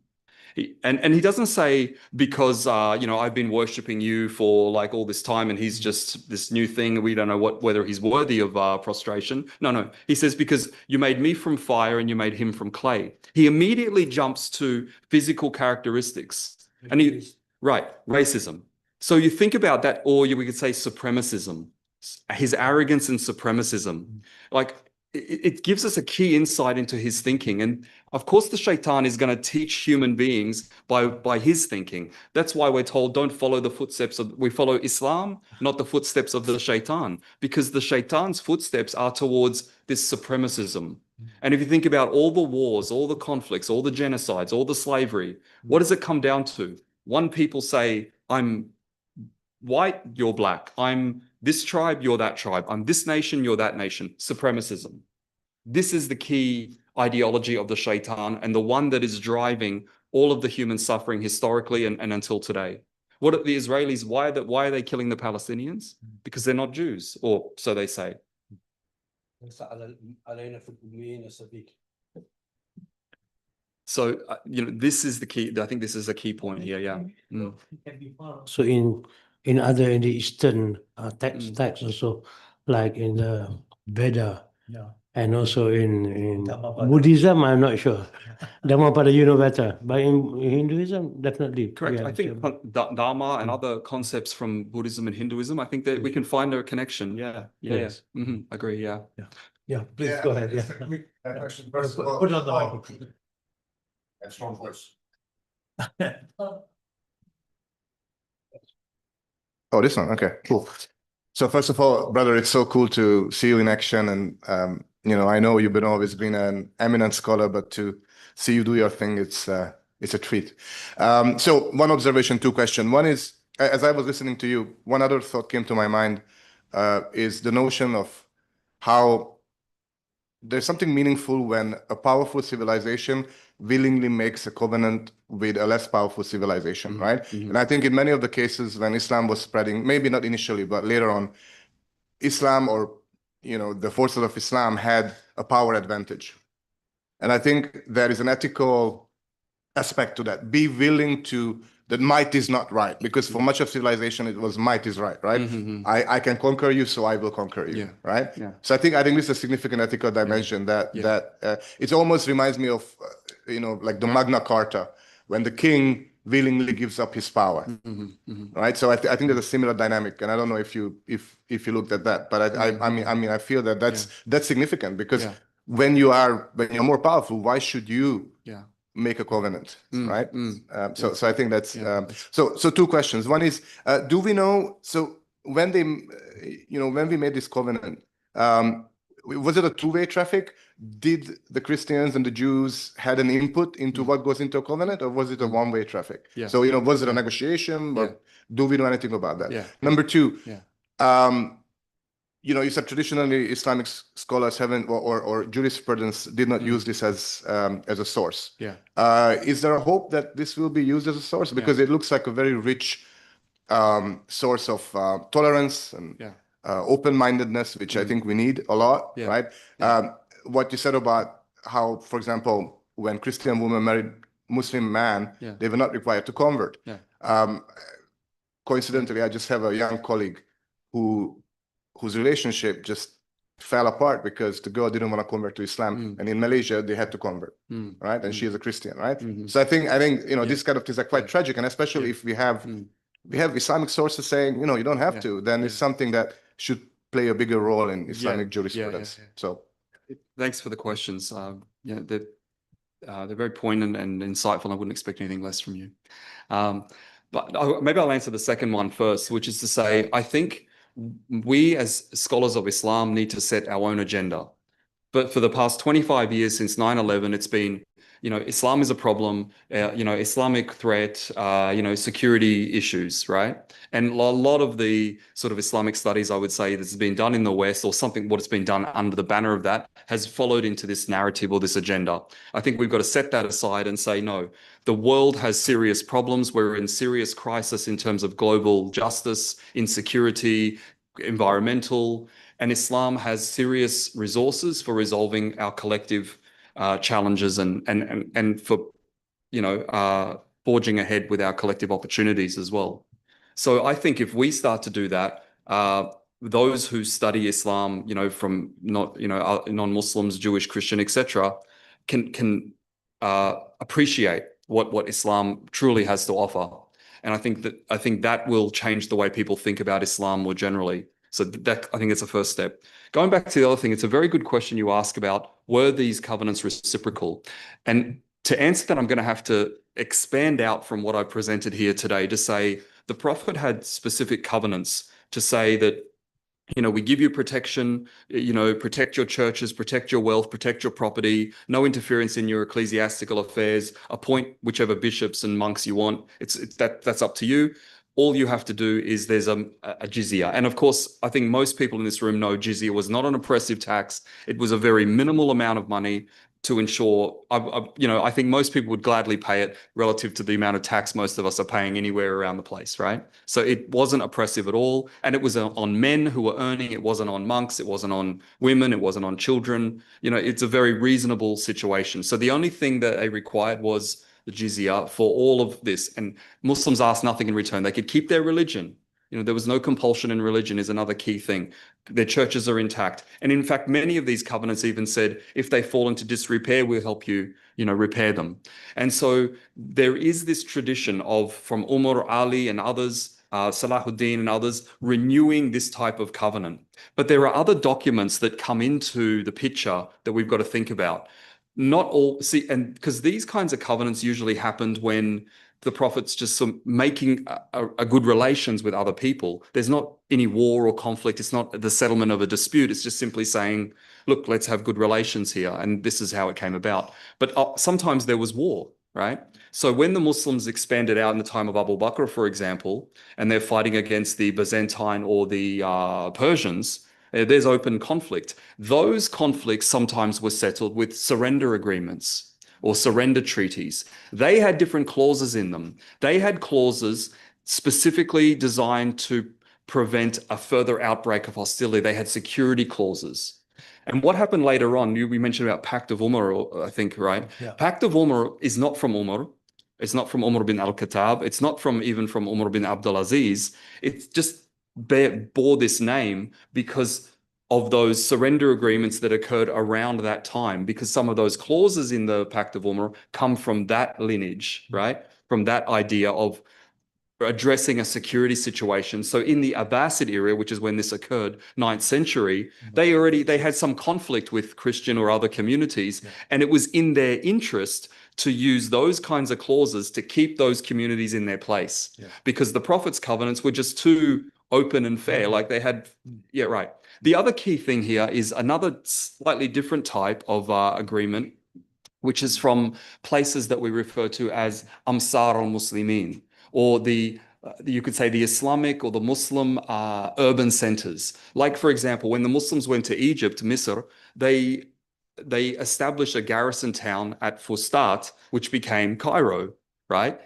And he doesn't say because I've been worshiping you for like all this time and he's just this new thing. We don't know whether he's worthy of prostration. No. He says because you made me from fire and you made him from clay. He immediately jumps to physical characteristics. And racism. So you think about that, or we could say supremacism, his arrogance and supremacism. Like it gives us a key insight into his thinking. And of course, the shaitan is going to teach human beings by his thinking. That's why we're told don't follow the footsteps we follow Islam, not the footsteps of the shaitan, because the shaitan's footsteps are towards this supremacism. And if you think about all the wars, all the conflicts, all the genocides, all the slavery, what does it come down to? One people say, I'm white, you're black. I'm this tribe, you're that tribe. I'm this nation, you're that nation. Supremacism. This is the key ideology of the shaitan and the one that is driving all of the human suffering historically and until today. What are the Israelis? Why are they killing the Palestinians? Because they're not Jews, or so they say. So this is the key. I think this is a key point here. Yeah. So in the Eastern texts also, like in the Veda, and also in Buddhism, I'm not sure. Dhammapada, you know better. But in Hinduism, definitely. Correct. I think Dharma and other concepts from Buddhism and Hinduism, I think that we can find a connection. Yeah. Yes. Agree. Yeah. Please go ahead. Question. First of all, Put it on the microphone. and strong voice. Oh, this one. Okay, cool. So first of all, brother, it's so cool to see you in action. And, I know you've always been an eminent scholar, but to see you do your thing, it's a treat. So one observation, two questions. One is, as I was listening to you, one other thought came to my mind, is the notion of how there's something meaningful when a powerful civilization willingly makes a covenant with a less powerful civilization, right? And I think in many of the cases when Islam was spreading, maybe not initially, but later on, Islam or, the forces of Islam had a power advantage. And I think there is an ethical aspect to that. Be willing to, that might is not right, because for much of civilization, it was might is right, right? I can conquer you, so I will conquer you, Yeah. right? Yeah. So I think this is a significant ethical dimension that it almost reminds me of, like the Magna Carta, when the king willingly gives up his power, right? So I think there's a similar dynamic, and I don't know if you looked at that, but I mean I feel that that's significant, because when you're more powerful, why should you make a covenant, right? So I think that's so two questions. One is, do we know, so when they when we made this covenant, was it a two-way traffic? Did the Christians and the Jews had an input into what goes into a covenant, or was it a one-way traffic? So was it a negotiation, or do we know anything about that? Number two, you said traditionally Islamic scholars haven't, or jurisprudence did not use this as a source. Is there a hope that this will be used as a source? Because it looks like a very rich source of tolerance and open-mindedness, which I think we need a lot, right? What you said about how, for example, when Christian women married Muslim man, they were not required to convert. Coincidentally, I just have a young colleague whose relationship just fell apart because the girl didn't want to convert to Islam, and in Malaysia they had to convert, right? And she is a Christian, right? So I think these kind of things are quite tragic, and especially if we have Islamic sources saying you don't have to, then it's something that should play a bigger role in Islamic jurisprudence. So thanks for the questions. They're very poignant and insightful. I wouldn't expect anything less from you. But maybe I'll answer the second one first, which is to say, I think we as scholars of Islam need to set our own agenda. But for the past 25 years, since 9/11, it's been, Islam is a problem, Islamic threat, security issues, right? And a lot of the sort of Islamic studies, I would say, that's been done in the West, or something, what has been done under the banner of that, has followed into this narrative or this agenda. I think we've got to set that aside and say, no, the world has serious problems. We're in serious crisis in terms of global justice, insecurity, environmental, and Islam has serious resources for resolving our collective challenges and for forging ahead with our collective opportunities as well. So I think if we start to do that, those who study Islam, from non-Muslims, Jewish, Christian, etc., can appreciate what Islam truly has to offer. And I think that will change the way people think about Islam more generally. So that, I think, it's a first step. Going back to the other thing, it's a very good question you ask about, were these covenants reciprocal? And to answer that, I'm going to have to expand out from what I presented here today to say the Prophet had specific covenants to say that, we give you protection, protect your churches, protect your wealth, protect your property, no interference in your ecclesiastical affairs, appoint whichever bishops and monks you want. That's up to you. All you have to do is there's a jizya. And of course, I think most people in this room know jizya was not an oppressive tax. It was a very minimal amount of money to ensure, I think most people would gladly pay it relative to the amount of tax most of us are paying anywhere around the place, right? So it wasn't oppressive at all. And it was on men who were earning. It wasn't on monks. It wasn't on women. It wasn't on children. It's a very reasonable situation. So the only thing that they required was the jizya for all of this. And Muslims asked nothing in return. They could keep their religion. There was no compulsion in religion is another key thing. Their churches are intact. And in fact, many of these covenants even said, if they fall into disrepair, we'll help you, repair them. And so there is this tradition of, from Umar, Ali and others, Salahuddin and others, renewing this type of covenant. But there are other documents that come into the picture that we've got to think about. Not all, and because these kinds of covenants usually happened when the Prophet's just making a good relations with other people. There's not any war or conflict. It's not the settlement of a dispute. It's just simply saying, look, let's have good relations here. And this is how it came about. But sometimes there was war, right? So when the Muslims expanded out in the time of Abu Bakr, for example, and they're fighting against the Byzantine or the Persians, there's open conflict. Those conflicts sometimes were settled with surrender agreements or surrender treaties. They had different clauses in them. They had clauses specifically designed to prevent a further outbreak of hostility. They had security clauses. And what happened later on, we mentioned about Pact of Umar, I think, right? Yeah. Pact of Umar is not from Umar. It's not from Umar bin al-Khattab. It's not from even from Umar bin Abdulaziz. It just bore this name because of those surrender agreements that occurred around that time, because some of those clauses in the Pact of Umar come from that lineage, right? From that idea of addressing a security situation. So in the Abbasid era, which is when this occurred, 9th century, they had some conflict with Christian or other communities, and it was in their interest to use those kinds of clauses to keep those communities in their place, because the Prophet's covenants were just too open and fair. Like they had, yeah, right. The other key thing here is another slightly different type of agreement, which is from places that we refer to as Amsar al-Muslimin, or you could say the Islamic or the Muslim urban centers. Like, for example, when the Muslims went to Egypt, Misr, they established a garrison town at Fustat, which became Cairo, right?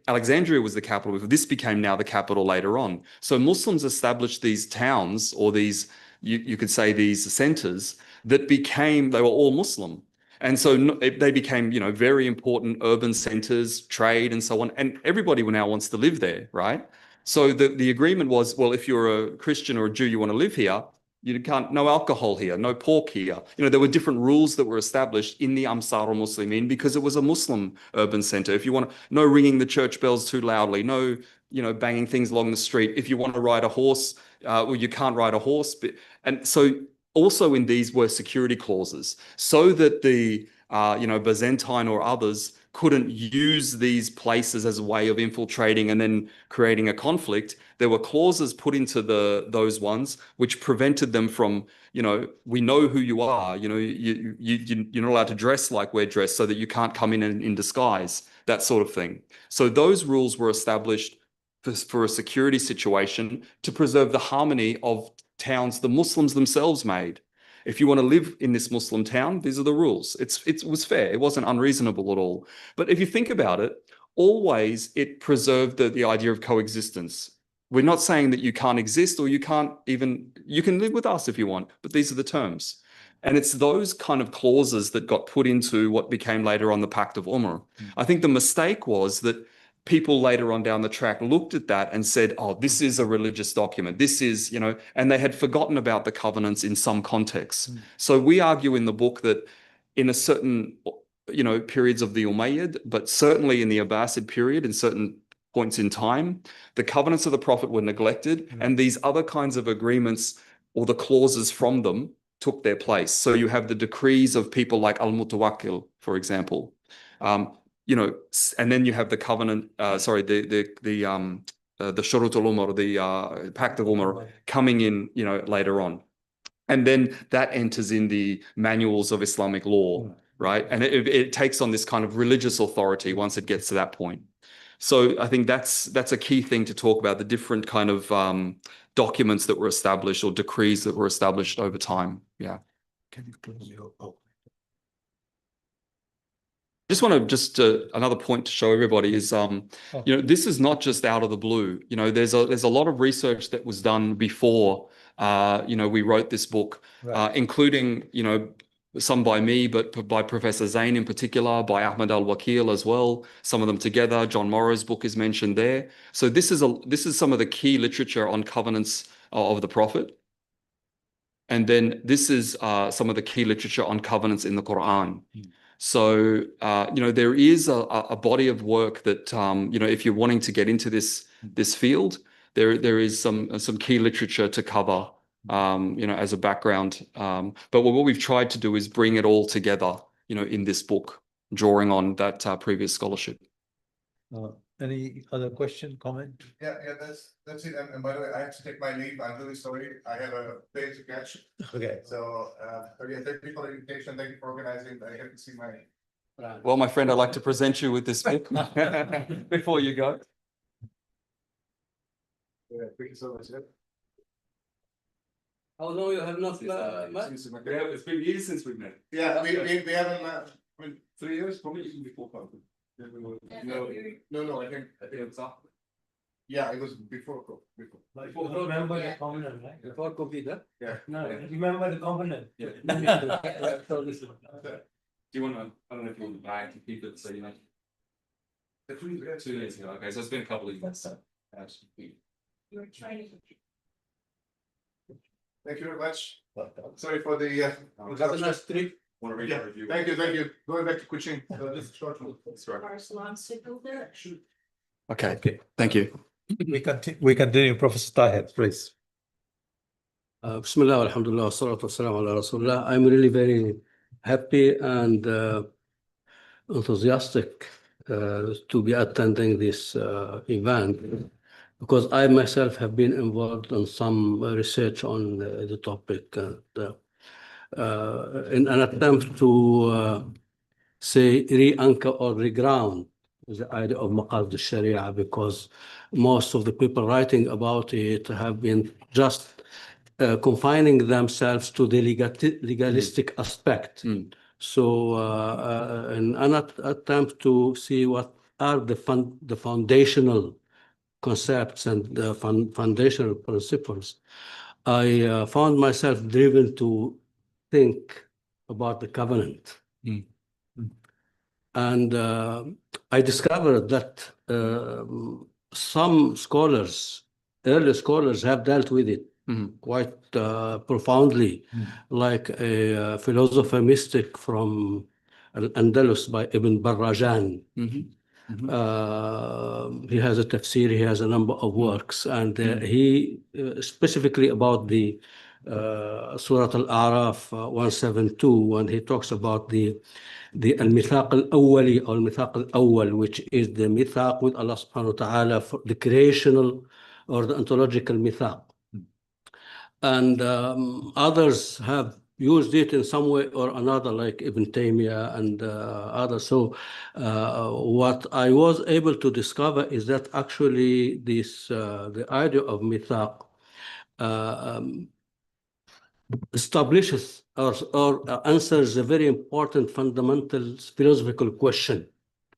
Alexandria was the capital. This became now the capital later on. So Muslims established these towns, or these, you could say these centers that they were all Muslim. And so they became, very important urban centers, trade and so on. And everybody now wants to live there, right? So the agreement was, well, if you're a Christian or a Jew, you want to live here, you can't, no alcohol here, no pork here. There were different rules that were established in the Amsar al-Muslimin because it was a Muslim urban center. If you want, no ringing the church bells too loudly, no, banging things along the street. If you want to ride a horse, well, you can't ride a horse. And so also in these were security clauses so that the, Byzantine or others couldn't use these places as a way of infiltrating and then creating a conflict. There were clauses put into those ones which prevented them from, we know who you are, you're not allowed to dress like we're dressed, so that you can't come in disguise, that sort of thing. So those rules were established for a security situation to preserve the harmony of towns the Muslims themselves made. If you want to live in this Muslim town, these are the rules. It was fair. It wasn't unreasonable at all. But if you think about it, always it preserved the idea of coexistence. We're not saying that you can't exist or you can live with us if you want, but these are the terms. And it's those kind of clauses that got put into what became later on the Pact of Umar. I think the mistake was that people later on down the track looked at that and said, oh, this is a religious document. This is, and they had forgotten about the covenants in some contexts. So we argue in the book that in a certain, periods of the Umayyad, but certainly in the Abbasid period, in certain points in time, the covenants of the Prophet were neglected, and these other kinds of agreements or the clauses from them took their place. So you have the decrees of people like Al-Mutawakkil, for example. And then you have the covenant, the Shurut al-Umar, the Pact of Umar coming in, later on. And then that enters in the manuals of Islamic law, right? And it takes on this kind of religious authority once it gets to that point. So I think that's a key thing to talk about, the different kind of documents that were established or decrees that were established over time. Yeah. Can you close your Just another point to show everybody is, this is not just out of the blue. There's a lot of research that was done before, we wrote this book, including, some by me, but by Professor Zain in particular, by Ahmad Al-Wakil as well, some of them together. John Morrow's book is mentioned there. So this is some of the key literature on covenants of the Prophet. And then this is some of the key literature on covenants in the Quran. So, there is a body of work that, if you're wanting to get into this field, there is some key literature to cover, as a background. But what we've tried to do is bring it all together, in this book, drawing on that previous scholarship. Any other question, comment? Yeah, that's it. And by the way, I have to take my leave. I'm really sorry. I have a plane to catch. Okay. So, again, thank you for the invitation. Thank you for organizing. I get to see my. Well, my friend, I'd like to present you with this book before you go. Yeah, thank you so much. How long you have not met? It's been years since we've met. Yeah, we haven't met. 3 years, probably even before COVID. No, I think it's after. yeah, it was before. Remember the covenant, right? Before COVID, huh? Yeah. No, remember the covenant. Yeah. So this is- Do you want to, I don't know if you want the bag to keep it so you know. 2 years ago. Okay, so it's been a couple of years. Thank you very much. Sorry for the Have a interruption. nice trip. Want to read a review? Thank you. Going back to Kuching. Just short one. Okay, thank you. We continue, Professor Tahir, please. Bismillah, alhamdulillah, salatu wassalamu ala rasulullah. I'm really very happy and enthusiastic to be attending this event because I myself have been involved in some research on the topic and in an attempt to say re-anchor or reground the idea of maqasid al-sharia, because most of the people writing about it have been just confining themselves to the legalistic aspect. So in an attempt to see what are the foundational concepts and the foundational principles, I found myself driven to think about the covenant. And I discovered that some scholars, early scholars, have dealt with it quite profoundly, like a philosopher mystic from Al-Andalus by Ibn Barrajan. He has a tafsir, he has a number of works, and he specifically about the Surah Al-A'raf 172, when he talks about the al-mithaq al-awwali or al-mithaq al-awwal, which is the mithaq with Allah subhanahu wa ta'ala for the creational or the ontological mithaq. And others have used it in some way or another, like Ibn Taymiyyah and others. So what I was able to discover is that actually this the idea of mithaq establishes or answers a very important fundamental philosophical question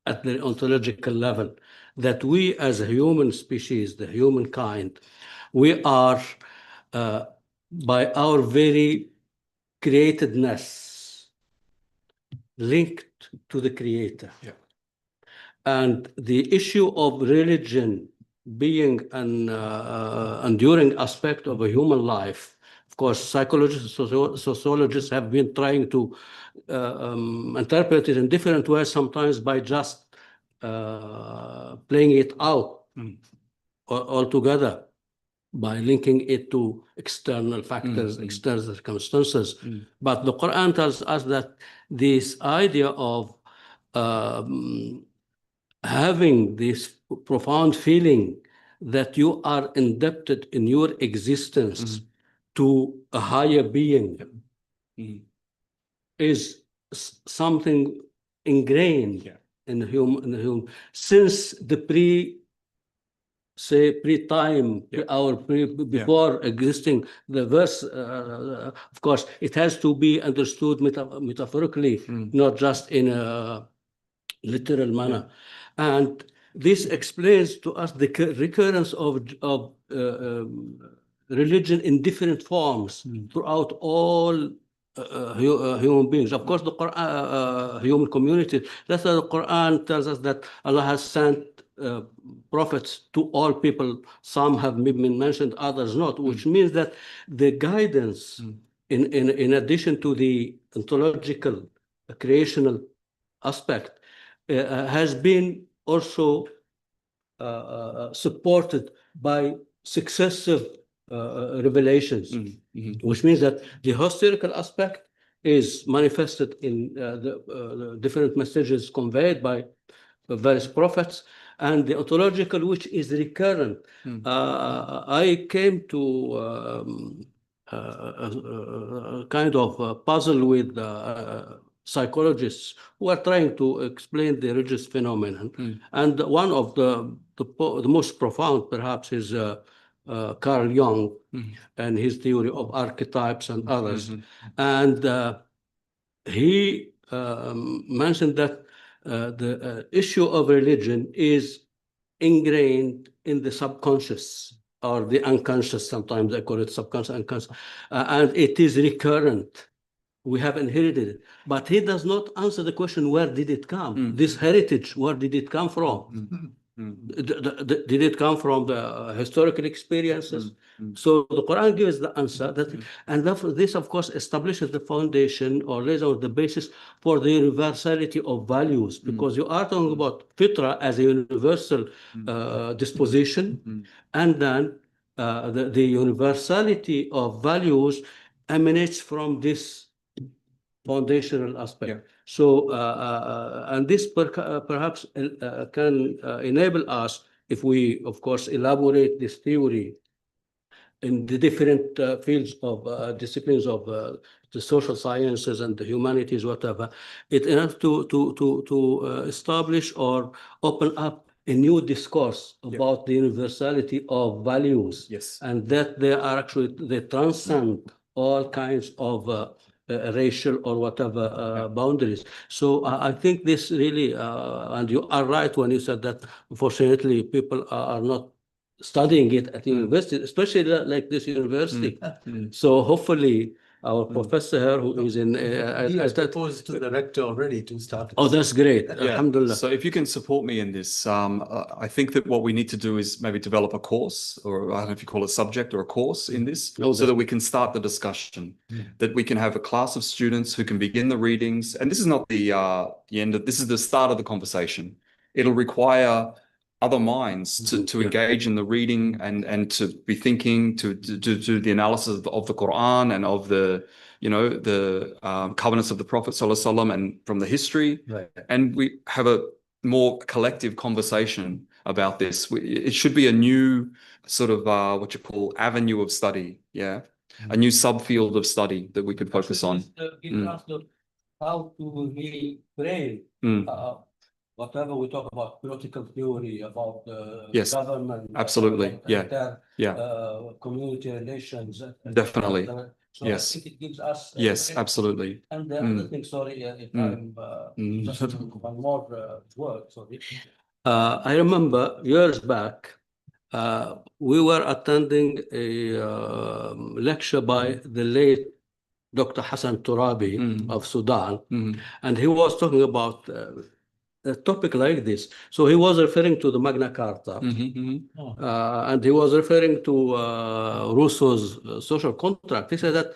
at the ontological level, that we as a human species, the humankind, we are by our very createdness linked to the Creator. And the issue of religion being an enduring aspect of a human life, of course, psychologists, sociologists have been trying to interpret it in different ways, sometimes by just playing it out altogether, by linking it to external factors, external circumstances. But the Quran tells us that this idea of having this profound feeling that you are indebted in your existence to a higher being is something ingrained in the human since the pre-time, before existing the verse. Of course, it has to be understood metaphorically, not just in a literal manner. And this explains to us the recurrence of religion in different forms throughout all human beings. Of course, the Quran, human community, that's why the Quran tells us that Allah has sent prophets to all people. Some have been mentioned, others not, which means that the guidance, in addition to the ontological, creational aspect, has been also supported by successive revelations, which means that the historical aspect is manifested in the different messages conveyed by various prophets, and the ontological, which is recurrent. I came to kind of puzzle with psychologists who are trying to explain the religious phenomenon. And one of the most profound, perhaps, is Carl Jung and his theory of archetypes and others. And he mentioned that the issue of religion is ingrained in the subconscious or the unconscious. Sometimes I call it subconscious, unconscious, and it is recurrent we have inherited it. But he does not answer the question, where did it come? This heritage, where did it come from? Did it come from the historical experiences? So the Quran gives the answer that, and therefore this, of course, establishes the foundation or lays out the basis for the universality of values, because you are talking about fitra as a universal disposition, and then the universality of values emanates from this foundational aspect. Yeah. So, and this perhaps can enable us, if we, of course, elaborate this theory in the different fields of disciplines of the social sciences and the humanities, whatever, it enough to establish or open up a new discourse about the universality of values. Yes. And that they are actually, they transcend all kinds of racial or whatever boundaries. So I think this really, and you are right when you said that, unfortunately, people are not studying it at the university, especially like this university. So hopefully our professor here, who is in... He has proposed to the rector already to start. Oh, that's great. Alhamdulillah. So if you can support me in this, I think that what we need to do is maybe develop a course, or I don't know if you call it subject or a course in this, so that we can start the discussion, that we can have a class of students who can begin the readings. And this is not the end of, this is the start of the conversation. It'll require other minds to engage in the reading and to be thinking, to do the analysis of the Quran and of the, you know, the covenants of the Prophet ﷺ and from the history. Right. And we have a more collective conversation about this. It should be a new sort of what you call avenue of study. Yeah. A new subfield of study that we could focus on. How to really frame whatever we talk about, political theory, about government. Absolutely. Community relations. Definitely. So Yes. I think it gives us... Absolutely. And the other thing, sorry, if I'm just one more word, sorry. I remember years back, we were attending a lecture by the late Dr. Hassan Turabi of Sudan, and he was talking about a topic like this. So he was referring to the Magna Carta, and he was referring to Rousseau's social contract. He said that,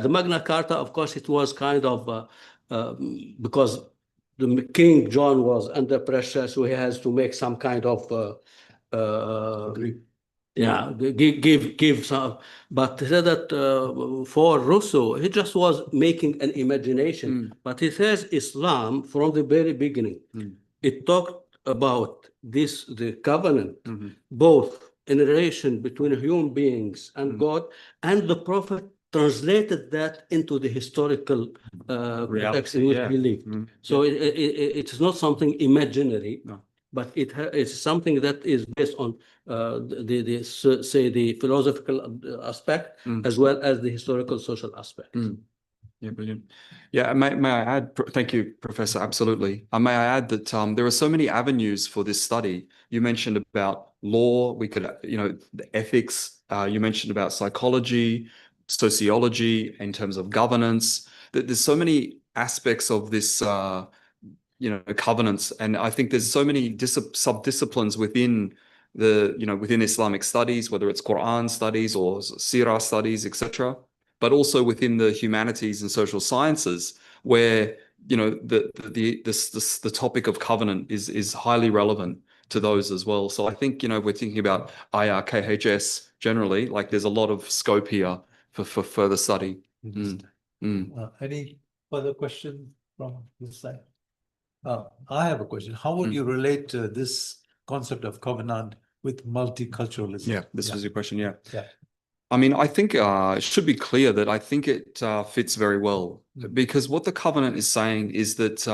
the Magna Carta, of course, it was kind of, because the King John was under pressure, so he has to make some kind of give some. But he said that for Rousseau, he just was making an imagination. But he says Islam, from the very beginning, it talked about this, the covenant, both in relation between human beings and God, and the Prophet translated that into the historical context in which he lived. So it's not something imaginary. But it's something that is based on the philosophical aspect as well as the historical social aspect. Yeah, brilliant. Yeah, may I add, thank you, Professor, absolutely. May I add that there are so many avenues for this study. You mentioned about law, we could, you know, the ethics, you mentioned about psychology, sociology, in terms of governance. There's so many aspects of this you know, covenants. And I think there's so many sub-disciplines within the, you know, within Islamic studies, whether it's Quran studies or Sirah studies, etc., but also within the humanities and social sciences, where, you know, the topic of covenant is highly relevant to those as well. So I think, you know, we're thinking about IRKHS generally, like there's a lot of scope here for further study. Any further questions from this side? I have a question. How would you relate this concept of covenant with multiculturalism? Yeah, this was your question. Yeah. I mean, I think it should be clear that I think it fits very well, because what the covenant is saying is that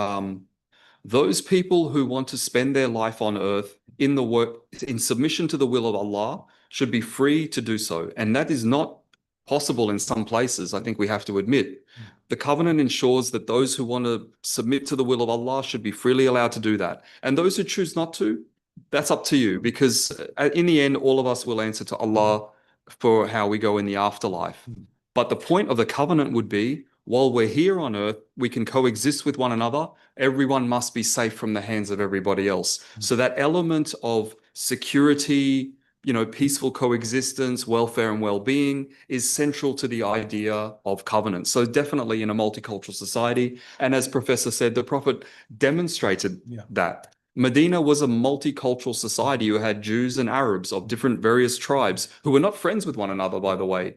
those people who want to spend their life on earth in submission to the will of Allah should be free to do so. And that is not possible in some places, I think we have to admit. The covenant ensures that those who want to submit to the will of Allah should be freely allowed to do that. And those who choose not to, that's up to you, because in the end, all of us will answer to Allah for how we go in the afterlife. But the point of the covenant would be, while we're here on earth, we can coexist with one another. Everyone must be safe from the hands of everybody else. So that element of security, peaceful coexistence, welfare and well-being is central to the idea of covenant. So definitely in a multicultural society. And as Professor said, the Prophet demonstrated that. Medina was a multicultural society who had Jews and Arabs of different various tribes who were not friends with one another, by the way.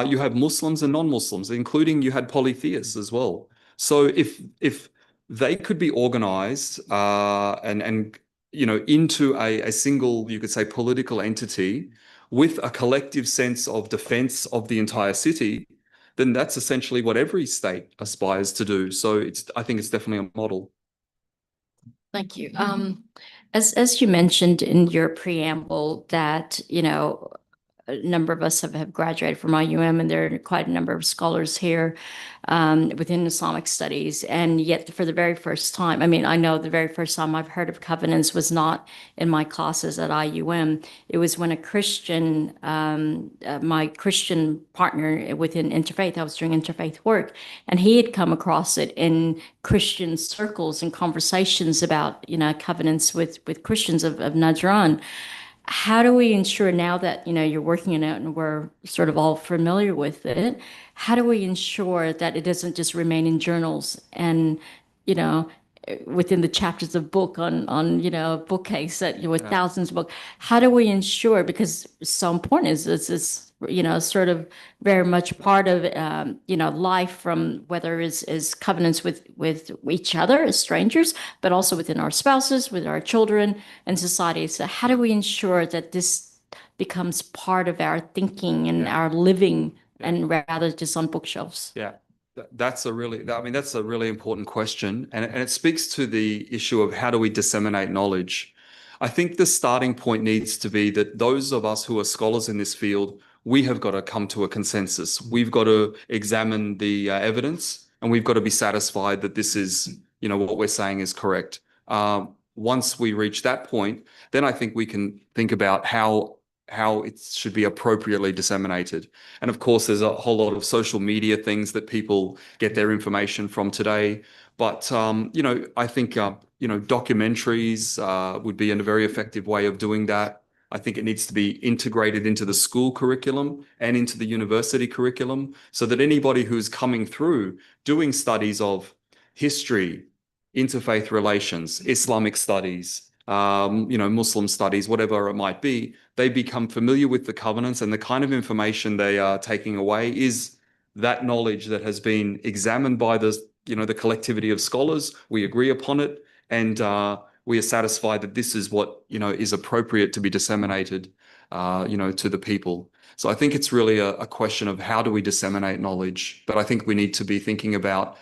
You have Muslims and non-Muslims, including you had polytheists as well. So if they could be organized and into a single, you could say, political entity with a collective sense of defense of the entire city, then that's essentially what every state aspires to do. So I think it's definitely a model. Thank you. As you mentioned in your preamble that, a number of us have graduated from IUM, and there are quite a number of scholars here within Islamic studies. And yet for the very first time, I know the very first time I've heard of covenants was not in my classes at IUM. It was when a Christian, my Christian partner within Interfaith, I was doing interfaith work, and he had come across it in Christian circles and conversations about, covenants with Christians of Najran. How do we ensure now that, you're working in it and we're sort of all familiar with it, how do we ensure that it doesn't just remain in journals and, within the chapters of book on bookcase that with thousands of books? How do we ensure, because it's so important, is sort of very much part of life, from whether it's covenants with each other as strangers, but also within our spouses, with our children and society. So how do we ensure that this becomes part of our thinking and our living, and rather just on bookshelves? Yeah. That's a really important question. And it speaks to the issue of how do we disseminate knowledge. I think the starting point needs to be that those of us who are scholars in this field, we have got to come to a consensus. We've got to examine the evidence, and we've got to be satisfied that this is, what we're saying is correct. Once we reach that point, then I think we can think about how it should be appropriately disseminated. And of course, there's a whole lot of social media things that people get their information from today. But, I think, documentaries would be a very effective way of doing that. I think it needs to be integrated into the school curriculum and into the university curriculum, so that anybody who's coming through doing studies of history, interfaith relations, Islamic studies, Muslim studies, whatever it might be, they become familiar with the covenants, and the kind of information they are taking away is that knowledge that has been examined by the collectivity of scholars. We agree upon it, and we are satisfied that this is what, is appropriate to be disseminated, to the people. So I think it's really a question of how do we disseminate knowledge, but I think we need to be thinking about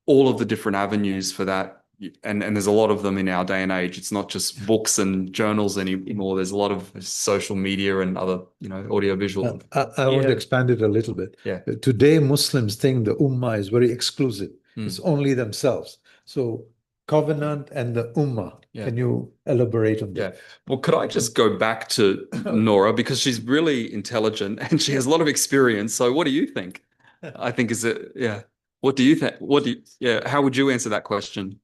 all of the different avenues for that. And there's a lot of them in our day and age. It's not just books and journals anymore. There's a lot of social media and other, audiovisual. I want to expand it a little bit. Yeah. Today, Muslims think the Ummah is very exclusive. It's only themselves. So covenant and the Ummah. Yeah. Can you elaborate on that? Yeah. Well, could I just go back to Nora, because she's really intelligent and she has a lot of experience. So what do you think? I think what do you think? How would you answer that question?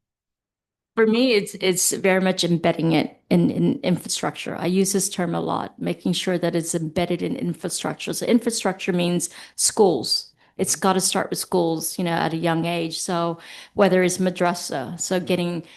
For me, it's very much embedding it in infrastructure. I use this term a lot, making sure that it's embedded in infrastructure. So infrastructure means schools. It's got to start with schools, at a young age. So whether it's madrasa, so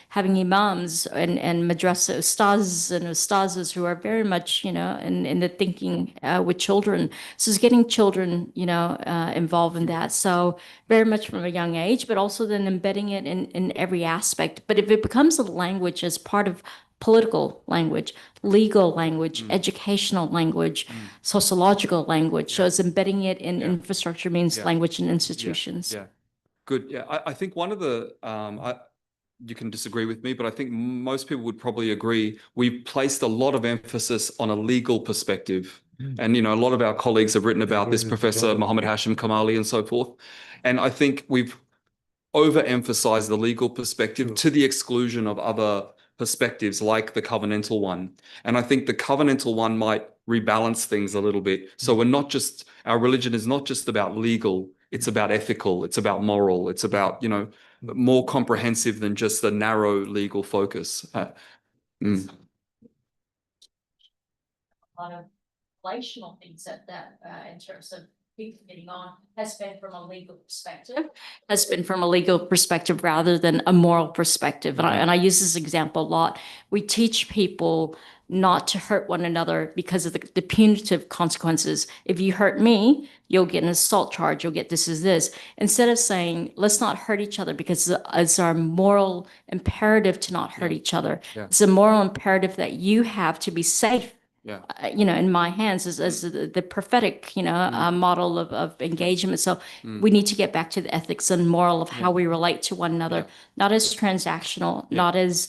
having imams and madrasa ustazs and ustazas who are very much, in the thinking with children. So it's getting children, involved in that. So very much from a young age, but also then embedding it in every aspect. But if it becomes a language as part of political language, legal language, educational language, sociological language. So it's embedding it in infrastructure means language and institutions. Yeah. Good. Yeah. I think one of the, you can disagree with me, but I think most people would probably agree. We've placed a lot of emphasis on a legal perspective. And, a lot of our colleagues have written about this, Professor Muhammad Hashim Kamali and so forth. And I think we've overemphasized the legal perspective to the exclusion of other perspectives like the covenantal one. And I think the covenantal one might rebalance things a little bit. So our religion is not just about legal, It's about ethical. It's about moral. It's about, more comprehensive than just the narrow legal focus. Mm. A lot of relational things that in terms of people getting on has been from a legal perspective rather than a moral perspective. And I use this example a lot. We teach people not to hurt one another because of the punitive consequences. If you hurt me, you'll get an assault charge, you'll get this is this. Instead of saying, let's not hurt each other because it's our moral imperative to not hurt each other. Yeah. It's a moral imperative that you have to be safe. Yeah. In my hands as the prophetic, model of engagement. So we need to get back to the ethics and moral of how we relate to one another, not as transactional, not as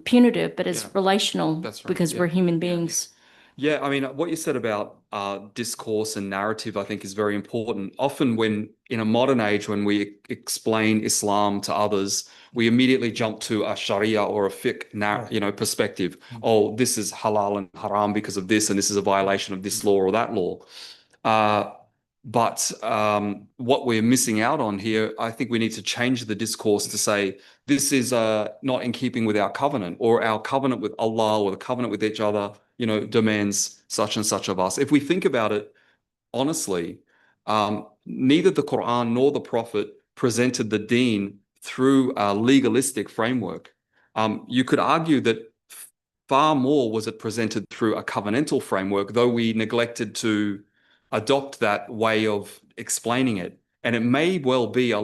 punitive, but as relational. That's right. Because we're human beings. Yeah, I mean, what you said about discourse and narrative, I think, is very important. Often in a modern age, when we explain Islam to others, we immediately jump to a Sharia or a fiqh perspective. Oh, this is halal and haram because of this, and this is a violation of this law or that law. But what we're missing out on here, I think we need to change the discourse to say, this is not in keeping with our covenant, or our covenant with Allah, or the covenant with each other, demands such and such of us. If we think about it honestly, neither the Quran nor the Prophet presented the deen through a legalistic framework. You could argue that far more was it presented through a covenantal framework, though we neglected to adopt that way of explaining it. And it may well be a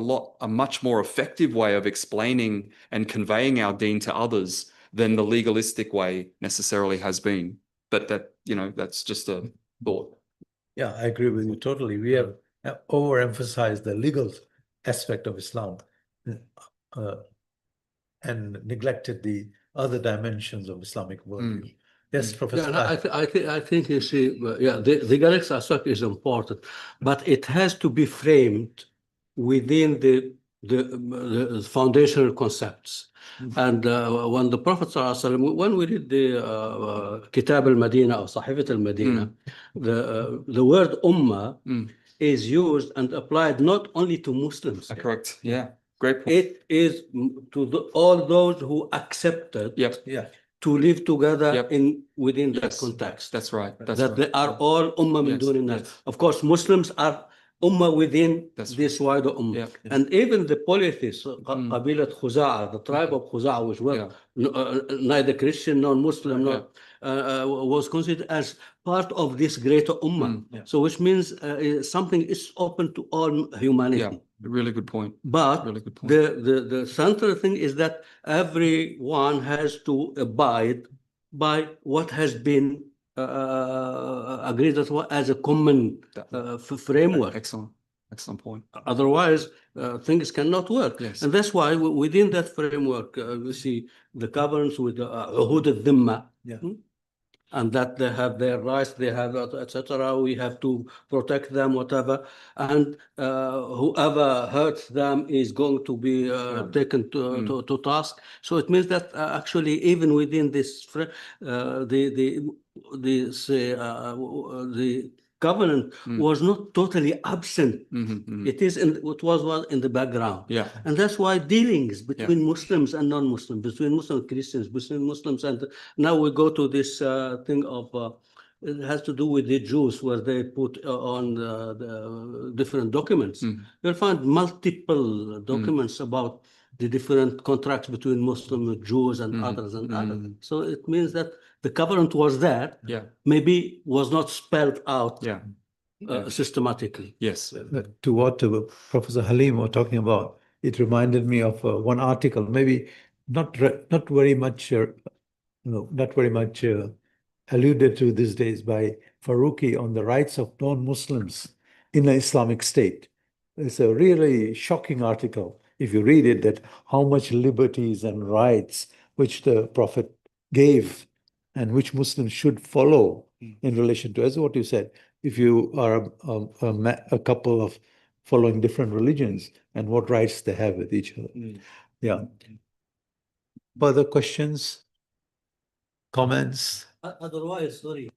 much more effective way of explaining and conveying our deen to others than the legalistic way necessarily has been. But that's just a thought. Yeah, I agree with you totally. We have overemphasized the legal aspect of Islam and neglected the other dimensions of Islamic worldview. Yes, Professor. I think you see, the legal aspect is important, but it has to be framed within the foundational concepts. And when the Prophet ﷺ, when we read the Kitab al-Madinah or Sahifat al-Madinah, the word ummah is used and applied not only to Muslims. Correct. Yeah. Great point. It is to all those who accepted to live together within that context. That's right. They are all ummah min dunin nas. Of course, Muslims are ummah within this wider ummah. And even the polytheists, Qabilat Khuza'a, the tribe of Khuza'a, which were neither Christian nor Muslim, was considered as part of this greater ummah. So which means something is open to all humanity. Yeah, really good point. But really good point. The central thing is that everyone has to abide by what has been agreed as a common framework. Excellent point. Otherwise, things cannot work. Yes. And that's why within that framework, we see the covenants with the Uhud al-Dhimma, and that they have their rights, they have, etc. We have to protect them, whatever. And whoever hurts them is going to be taken to task. So it means that actually, even within this, the covenant was not totally absent. It was in the background. Yeah. And that's why dealings between Muslims and non-Muslims, between Muslims and Christians, between Muslims and now we go to this thing of it has to do with the Jews, where they put on the different documents. You'll find multiple documents about the different contracts between Muslims, Jews, and others and others. So it means that the covenant was there, maybe was not spelled out systematically. Yes. To what Professor Halim was talking about, it reminded me of one article, maybe not very much alluded to these days, by Faruqi on the rights of non-Muslims in the Islamic State. It's a really shocking article. If you read it, that how much liberties and rights which the Prophet gave and which Muslims should follow in relation to, as what you said, if you are a couple of following different religions, and what rights they have with each other. Yeah. Further questions? Comments? Otherwise, sorry.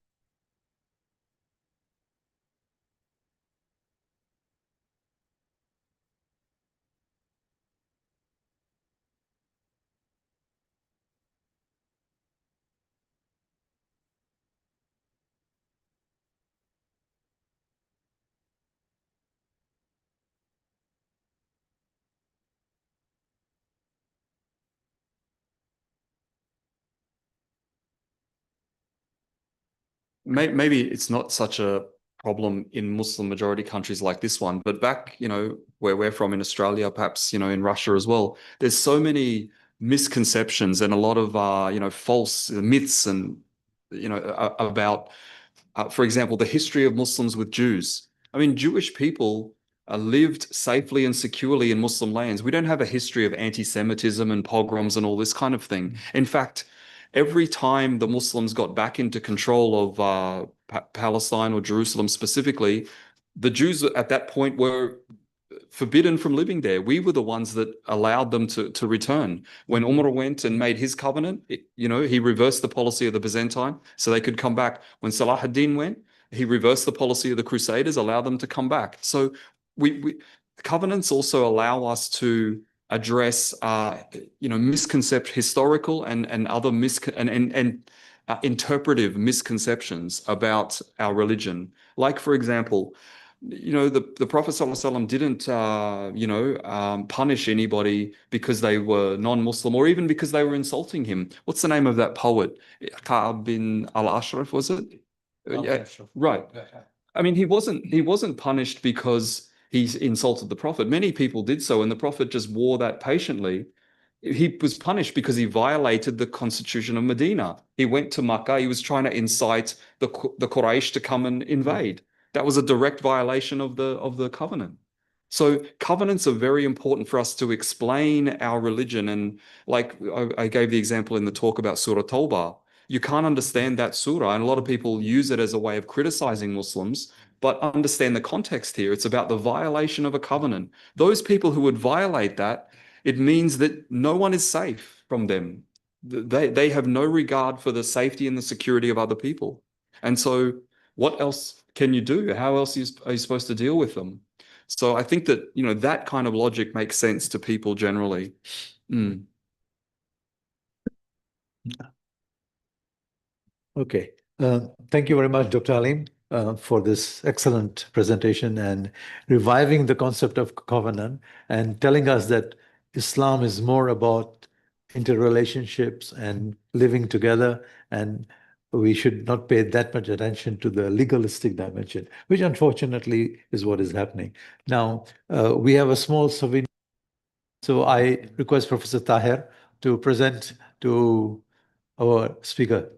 maybe it's not such a problem in Muslim majority countries like this one, but back, where we're from in Australia, perhaps, in Russia as well, there's so many misconceptions and a lot of, false myths and, about, for example, the history of Muslims with Jews. I mean, Jewish people lived safely and securely in Muslim lands. We don't have a history of anti-Semitism and pogroms and all this kind of thing. In fact, every time the Muslims got back into control of Palestine or Jerusalem specifically, the Jews at that point were forbidden from living there. We were the ones that allowed them to return. When Umar went and made his covenant, he reversed the policy of the Byzantine so they could come back. When Salah ad-Din went, he reversed the policy of the Crusaders, allowed them to come back. So covenants also allow us to address historical and other interpretive misconceptions about our religion. Like, for example, the Prophet ﷺ didn't punish anybody because they were non-Muslim or even because they were insulting him. What's the name of that poet? Ka'ab bin al-Ashraf, was it? Yeah, right. I mean, he wasn't punished because he insulted the Prophet. Many people did so, and the Prophet just wore that patiently. He was punished because he violated the constitution of Medina. He went to Makkah. He was trying to incite the Quraysh to come and invade. That was a direct violation of the covenant. So covenants are very important for us to explain our religion. And like I gave the example in the talk about Surah Tawbah, you can't understand that surah, and a lot of people use it as a way of criticizing Muslims, but understand the context here. It's about the violation of a covenant. Those people who would violate that, it means that no one is safe from them. They have no regard for the safety and the security of other people. And so what else can you do? How else are you supposed to deal with them? So I think that, that kind of logic makes sense to people generally. Okay. Thank you very much, Dr. Halim, for this excellent presentation and reviving the concept of covenant and telling us that Islam is more about interrelationships and living together, and we should not pay that much attention to the legalistic dimension, which unfortunately is what is happening. Now, we have a small souvenir. So I request Professor Tahir to present to our speaker.